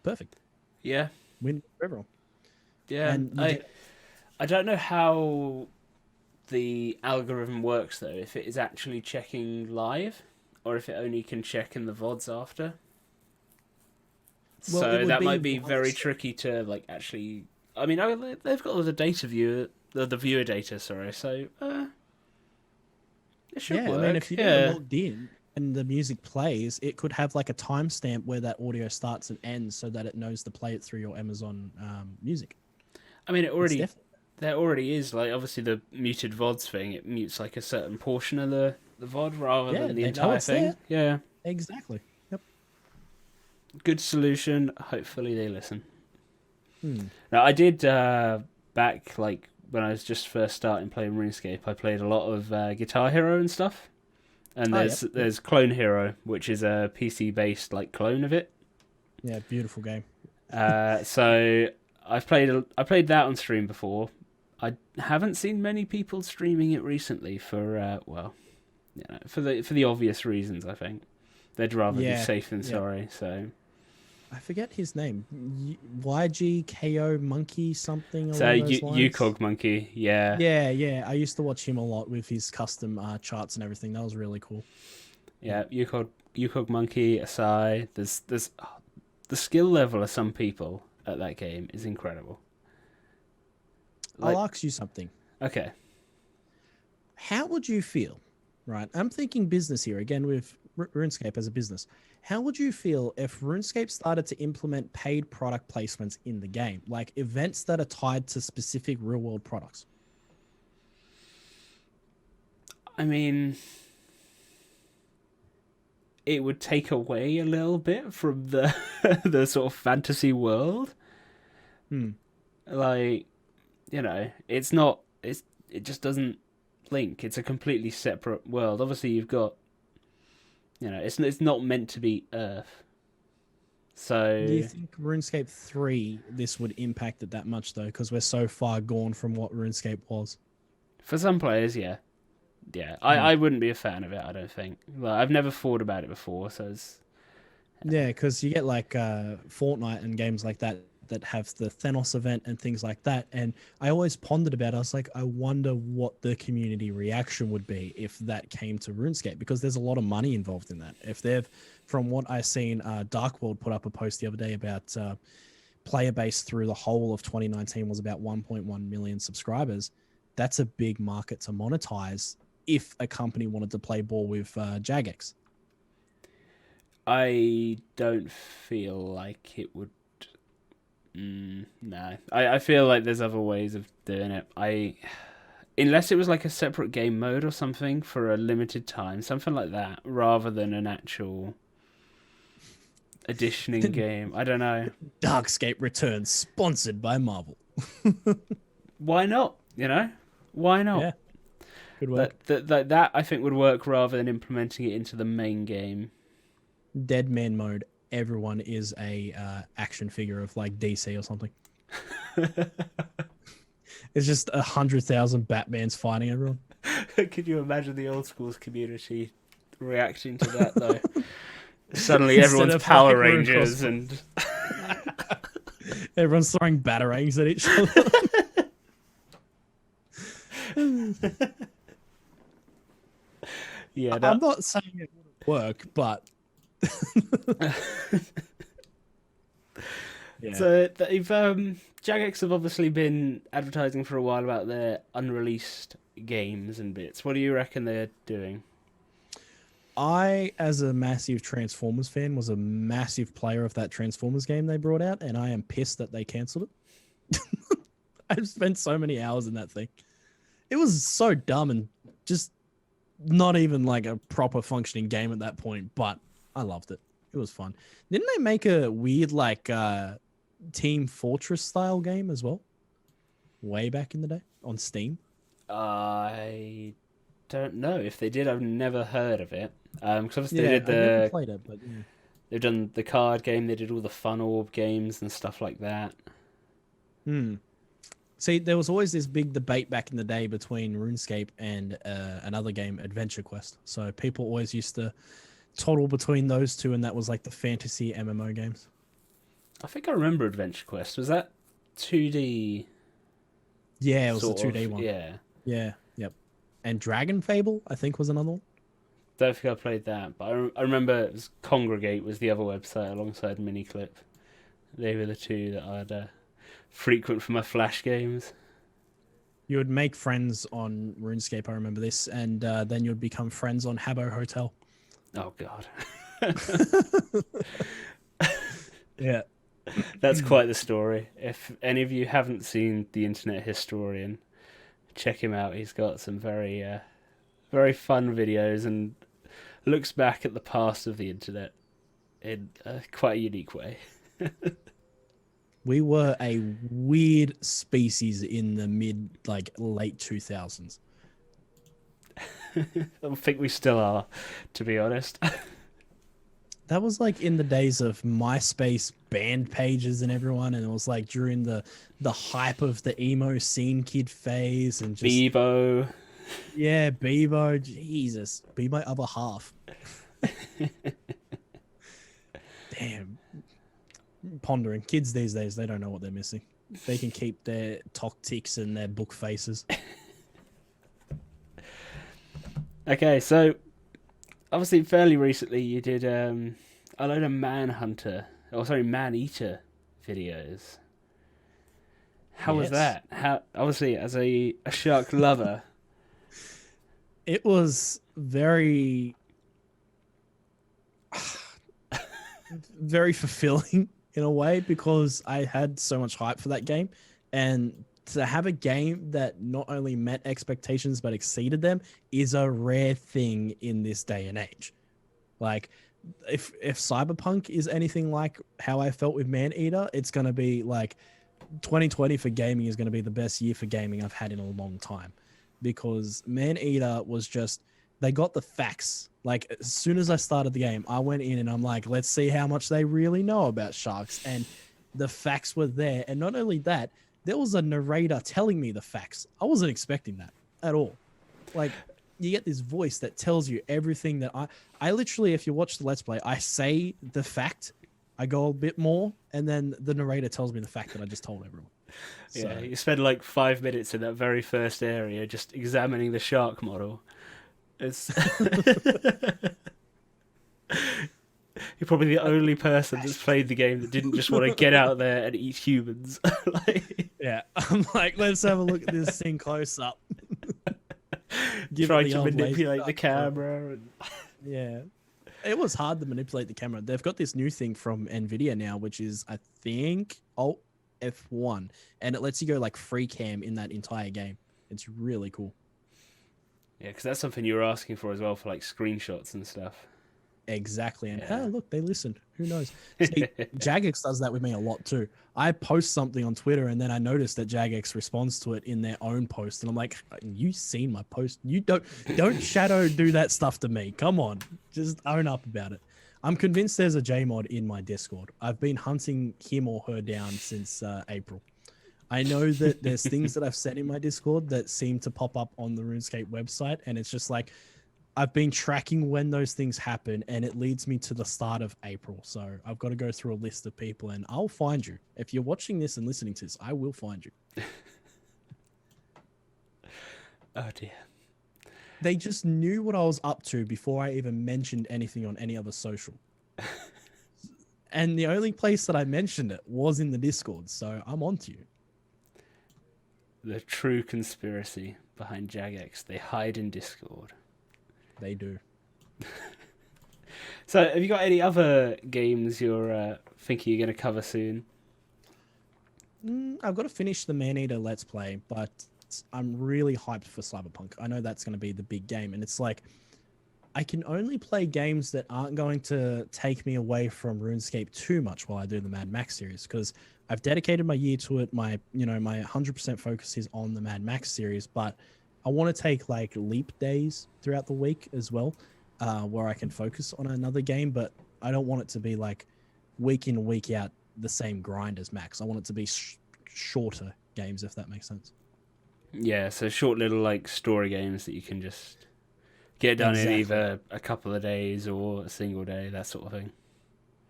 Perfect. Yeah. Win for everyone. Yeah. And I don't know how the algorithm works, though, if it is actually checking live or if it only can check in the VODs after. Well, so that might be once. very tricky to, like, actually... I mean, they've got all the data view the viewer data. Sorry, so it should work. I mean, if you get logged in and the music plays, it could have like a timestamp where that audio starts and ends, so that it knows to play it through your Amazon Music. I mean, there already is, like, obviously the muted VODs thing. It mutes like a certain portion of the VOD rather than the entire thing. There. Yeah, Exactly. Yep. good solution. Hopefully they listen. Now, I did back, like, when I was just first starting playing RuneScape, I played a lot of Guitar Hero and stuff. And there's Clone Hero, which is a PC based like clone of it. Yeah, beautiful game. So I played that on stream before. I haven't seen many people streaming it recently for for the obvious reasons. I think they'd rather be safe than sorry. So I forget his name. YGKO Monkey something. So Yukog Monkey, yeah. Yeah. I used to watch him a lot with his custom charts and everything. That was really cool. Yeah, Yukog Monkey, Asai. There's the skill level of some people at that game is incredible. I'll ask you something. Okay. How would you feel? Right, I'm thinking business here again with RuneScape as a business. How would you feel if RuneScape started to implement paid product placements in the game, like events that are tied to specific real-world products? I mean, it would take away a little bit from the the sort of fantasy world. Like, it's not. It just doesn't link. It's a completely separate world. Obviously, you've got. It's not meant to be Earth. So. Do you think RuneScape 3 this would impact it that much though? Because we're so far gone from what RuneScape was. For some players, yeah. I wouldn't be a fan of it. I don't think. Well, I've never thought about it before, so it's. Yeah, because you get like Fortnite and games like that have the Thanos event and things like that. And I always pondered about it. I was like, I wonder what the community reaction would be if that came to RuneScape, because there's a lot of money involved in that. If they've, from what I've seen, Dark World put up a post the other day about player base through the whole of 2019 was about 1.1 million subscribers. That's a big market to monetize if a company wanted to play ball with Jagex. I don't feel like it would. No, I feel like there's other ways of doing it. Unless it was like a separate game mode or something for a limited time, something like that, rather than an actual addition in game. I don't know. Darkscape Returns, sponsored by Marvel. Why not? Why not? Yeah. Good work. That I think would work rather than implementing it into the main game. Dead Man mode. Everyone is a action figure of like DC or something. It's just 100,000 Batmans fighting everyone. Could you imagine the old schools community reacting to that though? Suddenly everyone's Power Rangers and everyone's throwing batarangs at each other. Yeah, I'm not saying it wouldn't work, but yeah. So they've Jagex have obviously been advertising for a while about their unreleased games and bits. What do you reckon they're doing? I, as a massive Transformers fan, was a massive player of that Transformers game they brought out, and I am pissed that they cancelled it. I've spent so many hours in that thing. It was so dumb and just not even like a proper functioning game at that point, but I loved it. It was fun. Didn't they make a weird like Team Fortress style game as well? Way back in the day on Steam? I don't know. If they did, I've never heard of it. Because obviously they did I never played it, but yeah. They've done the card game, they did all the Fun Orb games and stuff like that. See, there was always this big debate back in the day between RuneScape and another game, Adventure Quest. So people always used to toddle between those two, and that was like the fantasy MMO games. I think I remember Adventure Quest. Was that 2D? Yeah, it was the 2D one. Yeah. Yeah, yep. And Dragon Fable, I think, was another one. Don't think I played that, but I remember it was Congregate was the other website alongside Miniclip. They were the two that I'd frequent for my Flash games. You would make friends on RuneScape, I remember this, and then you'd become friends on Habbo Hotel. Oh God. Yeah. That's quite the story. If any of you haven't seen The Internet Historian, check him out. He's got some very, very fun videos and looks back at the past of the internet in quite a unique way. We were a weird species in the late 2000s. I think we still are, to be honest. That was like in the days of MySpace band pages and everyone, and it was like during the hype of the emo scene kid phase and just Bebo. yeah, Bebo. Jesus, be my other half. Damn. Pondering. Kids these days, they don't know what they're missing. They can keep their tactics and their book faces. Okay, so obviously fairly recently you did a load of Maneater videos. How was that? How, obviously as a shark lover. It was very very fulfilling in a way because I had so much hype for that game, and to have a game that not only met expectations but exceeded them is a rare thing in this day and age. Like if Cyberpunk is anything like how I felt with Maneater, it's going to be like 2020 for gaming is going to be the best year for gaming I've had in a long time, because Maneater was just, they got the facts. Like as soon as I started the game, I went in and I'm like, let's see how much they really know about sharks. And the facts were there. And not only that, there was a narrator telling me the facts. I wasn't expecting that at all. Like you get this voice that tells you everything that I literally, if you watch the Let's Play, I say the fact, I go a bit more, and then the narrator tells me the fact that I just told everyone. Yeah, you spend like 5 minutes in that very first area just examining the shark model. It's you're probably the only person that's played the game that didn't just want to get out there and eat humans. Yeah, I'm like, let's have a look at this thing close up. Trying to manipulate the camera. And... Yeah, it was hard to manipulate the camera. They've got this new thing from NVIDIA now, which is, I think, Alt F1, and it lets you go like free cam in that entire game. It's really cool. Yeah, because that's something you were asking for as well, for like screenshots and stuff. Exactly. And Yeah. look, they listened. Who knows? See, Jagex does that with me a lot too. I post something on Twitter and then I notice that Jagex responds to it in their own post, and I'm like, you seen my post? You don't shadow do that stuff to me. Come on, just own up about it. I'm convinced there's a JMod in my Discord. I've been hunting him or her down since April. I know that there's things that I've said in my Discord that seem to pop up on the RuneScape website, and it's just like, I've been tracking when those things happen, and it leads me to the start of April. So I've got to go through a list of people, and I'll find you. If you're watching this and listening to this, I will find you. Oh dear. They just knew what I was up to before I even mentioned anything on any other social. And the only place that I mentioned it was in the Discord, so I'm on to you. The true conspiracy behind Jagex. They hide in Discord. They do. So, have you got any other games you're thinking you're going to cover soon? I've got to finish the Maneater Let's Play, but I'm really hyped for Cyberpunk. I know that's going to be the big game, and it's like, I can only play games that aren't going to take me away from RuneScape too much while I do the Mad Max series, because I've dedicated my year to it. My 100% focus is on the Mad Max series, but I want to take like leap days throughout the week as well, where I can focus on another game, but I don't want it to be like week in, week out, the same grind as Max. I want it to be shorter games, if that makes sense. Yeah, so short little like story games that you can just get done in either a couple of days or a single day, that sort of thing.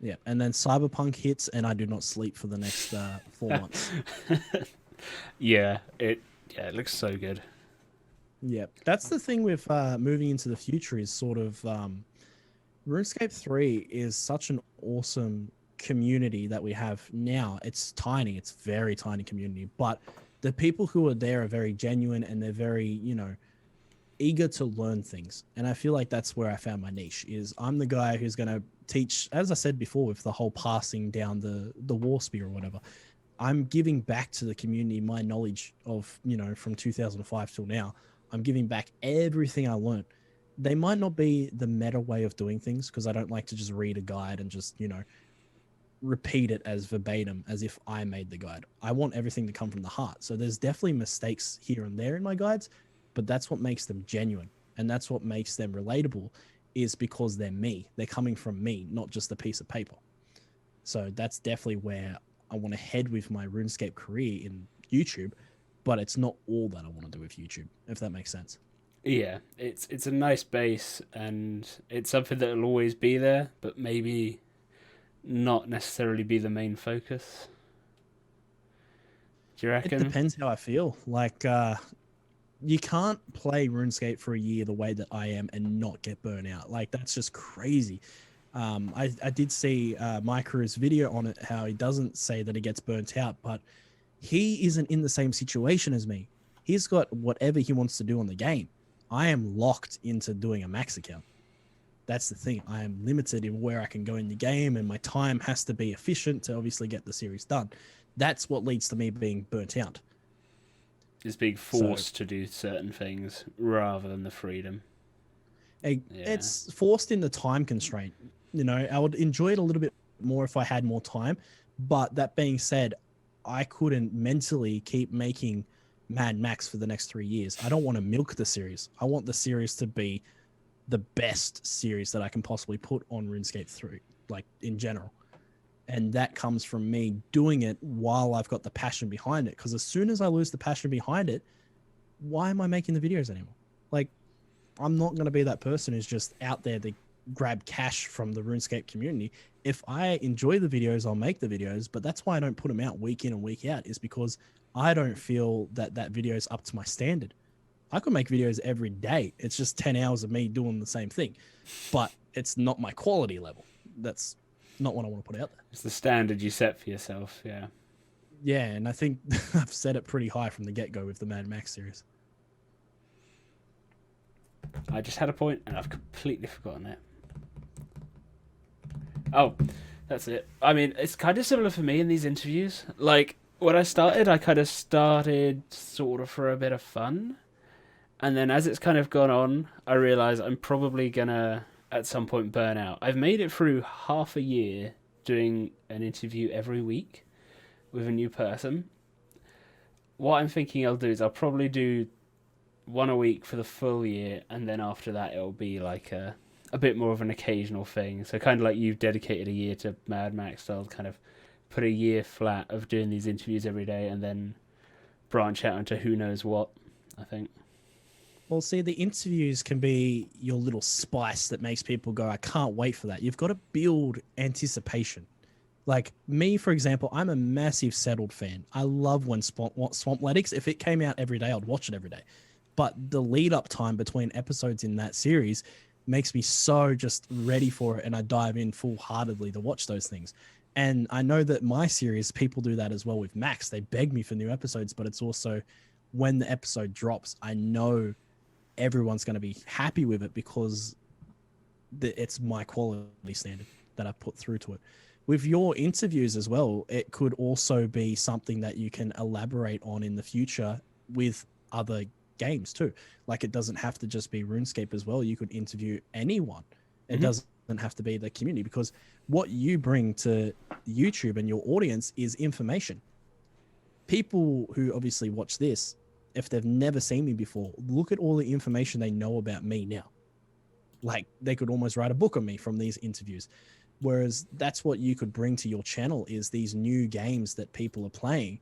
Yeah, and then Cyberpunk hits, and I do not sleep for the next 4 months. Yeah, it looks so good. Yeah, that's the thing with moving into the future is sort of RuneScape 3 is such an awesome community that we have now. It's tiny, it's very tiny community, but The people who are there are very genuine and they're very, eager to learn things. And I feel like that's where I found my niche is I'm the guy who's going to teach, as I said before, with the whole passing down the war spear or whatever. I'm giving back to the community my knowledge of, from 2005 till now. I'm giving back everything I learned. They might not be the meta way of doing things because I don't like to just read a guide and just, repeat it as verbatim as if I made the guide. I want everything to come from the heart. So there's definitely mistakes here and there in my guides, but that's what makes them genuine. And that's what makes them relatable is because they're me. They're coming from me, not just a piece of paper. So that's definitely where I want to head with my RuneScape career in YouTube, but it's not all that I want to do with YouTube, if that makes sense. Yeah, it's a nice base, and it's something that will always be there, but maybe not necessarily be the main focus. Do you reckon? It depends how I feel. Like, you can't play RuneScape for a year the way that I am and not get burnt out. Like, that's just crazy. I did see Micro's video on it, how he doesn't say that he gets burnt out, but he isn't in the same situation as me. He's got whatever he wants to do on the game. I am locked into doing a max account. That's the thing. I am limited in where I can go in the game, and my time has to be efficient to obviously get the series done. That's what leads to me being burnt out. Is being forced to do certain things rather than the freedom. It's forced in the time constraint. I would enjoy it a little bit more if I had more time. But that being said, I couldn't mentally keep making Mad Max for the next 3 years. I don't want to milk the series. I want the series to be the best series that I can possibly put on RuneScape 3, like in general. And that comes from me doing it while I've got the passion behind it. Because as soon as I lose the passion behind it, why am I making the videos anymore? Like, I'm not going to be that person who's just out there to grab cash from the RuneScape community. If I enjoy the videos, I'll make the videos. But that's why I don't put them out week in and week out, is because I don't feel that that video is up to my standard. I could make videos every day. It's just 10 hours of me doing the same thing. But it's not my quality level. That's not what I want to put out there. It's the standard you set for yourself, yeah. Yeah, and I think I've set it pretty high from the get-go with the Mad Max series. I just had a point and I've completely forgotten it. Oh, that's it. I mean, it's kind of similar for me in these interviews. Like, when I started, I kind of started sort of for a bit of fun. And then as it's kind of gone on, I realise I'm probably going to, at some point, burn out. I've made it through half a year doing an interview every week with a new person. What I'm thinking I'll do is I'll probably do one a week for the full year, and then after that it'll be like a bit more of an occasional thing. So kind of like you've dedicated a year to Mad Max, so I'll kind of put a year flat of doing these interviews every day and then branch out into who knows what, I think. Well, see, the interviews can be your little spice that makes people go, I can't wait for that. You've got to build anticipation. Like me, for example, I'm a massive Settled fan. I love when Swampletics, if it came out every day, I'd watch it every day. But the lead up time between episodes in that series makes me so just ready for it, and I dive in full heartedly to watch those things. And I know that my series, people do that as well with Max. They beg me for new episodes, but it's also when the episode drops, I know everyone's going to be happy with it because it's my quality standard that I put through to it. With your interviews as well, it could also be something that you can elaborate on in the future with other games too. Like, it doesn't have to just be RuneScape as well. You could interview anyone. It doesn't have to be the community, because what you bring to YouTube and your audience is information. People who obviously watch this, if they've never seen me before, look at all the information they know about me now. Like, they could almost write a book on me from these interviews. Whereas that's what you could bring to your channel, is these new games that people are playing,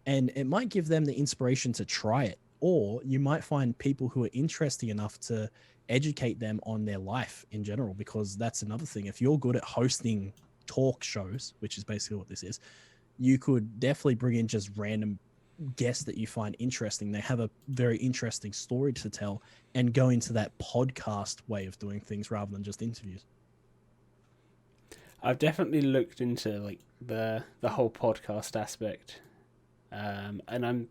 and it might give them the inspiration to try it. Or you might find people who are interesting enough to educate them on their life in general, because that's another thing. If you're good at hosting talk shows, which is basically what this is, you could definitely bring in just random guests that you find interesting. They have a very interesting story to tell, and go into that podcast way of doing things rather than just interviews. I've definitely looked into like the whole podcast aspect, and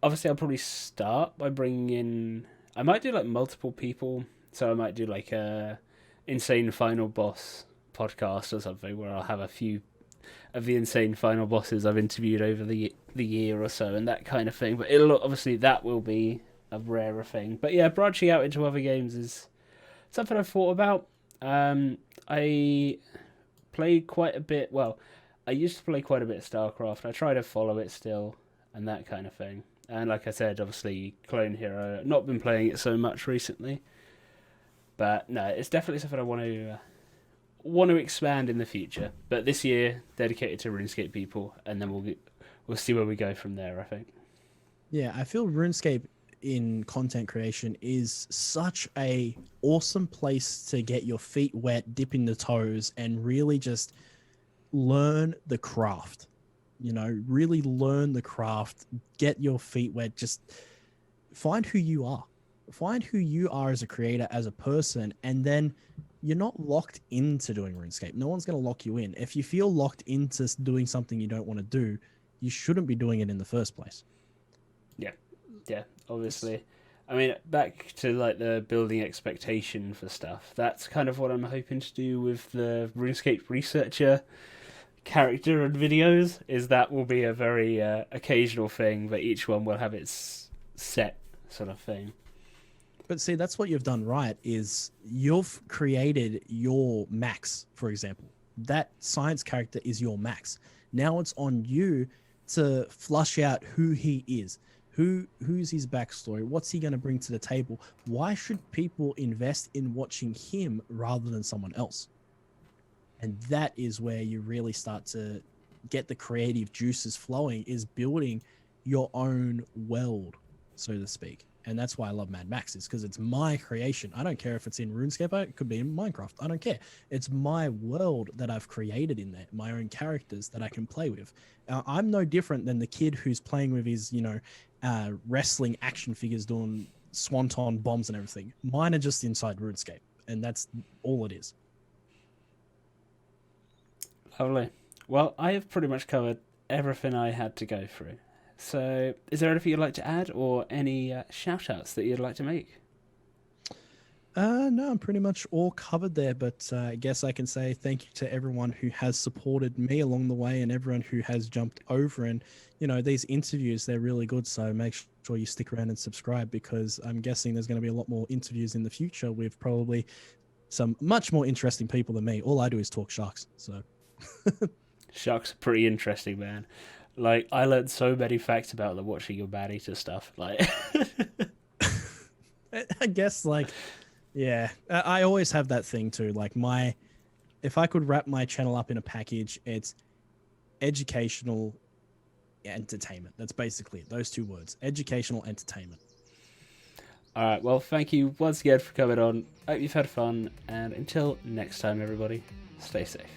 obviously I'll probably start by bringing in. I might do like multiple people, so I might do like a insane final boss podcast or something where I'll have a few of the insane final bosses I've interviewed over the year or so and that kind of thing. But it'll obviously that will be a rarer thing. But yeah, branching out into other games is something I've thought about. I played quite a bit. Well, I used to play quite a bit of StarCraft. I try to follow it still and that kind of thing. And like I said, obviously Clone Hero. Not been playing it so much recently, but no, it's definitely something I want to expand in the future. But this year, dedicated to RuneScape people, and then we'll see where we go from there, I think. Yeah, I feel RuneScape in content creation is such a awesome place to get your feet wet, dip in the toes, and really just learn the craft. You know, really learn the craft, get your feet wet, just find who you are. Find who you are as a creator, as a person, and then you're not locked into doing RuneScape. No one's going to lock you in. If you feel locked into doing something you don't want to do, you shouldn't be doing it in the first place. Yeah, obviously. I mean, back to like the building expectation for stuff. That's kind of what I'm hoping to do with the RuneScape researcher character and videos. Is that will be a very occasional thing, but each one will have its set sort of thing. But see, that's what you've done right, is you've created your max, for example. That science character is your max. Now it's on you to flush out who he is. Who's his backstory? What's he going to bring to the table? Why should people invest in watching him rather than someone else? And that is where you really start to get the creative juices flowing, is building your own world, so to speak. And that's why I love Mad Max, is because it's my creation. I don't care if it's in RuneScape, it could be in Minecraft. I don't care. It's my world that I've created in there, my own characters that I can play with. I'm no different than the kid who's playing with his, wrestling action figures doing swanton bombs and everything. Mine are just inside RuneScape, and that's all it is. Lovely. Well, I have pretty much covered everything I had to go through. So, is there anything you'd like to add, or any shout-outs that you'd like to make? No, I'm pretty much all covered there, but I guess I can say thank you to everyone who has supported me along the way and everyone who has jumped over. And, these interviews, they're really good. So make sure you stick around and subscribe, because I'm guessing there's going to be a lot more interviews in the future with probably some much more interesting people than me. All I do is talk sharks. So Sharks are pretty interesting, man. Like, I learned so many facts about them watching your Maneater stuff. Like, I guess, yeah, I always have that thing too. Like, if I could wrap my channel up in a package, it's educational entertainment. That's basically it. Those two words, educational entertainment. all right, well, thank you once again for coming on. Hope you've had fun, and until next time, everybody, stay safe.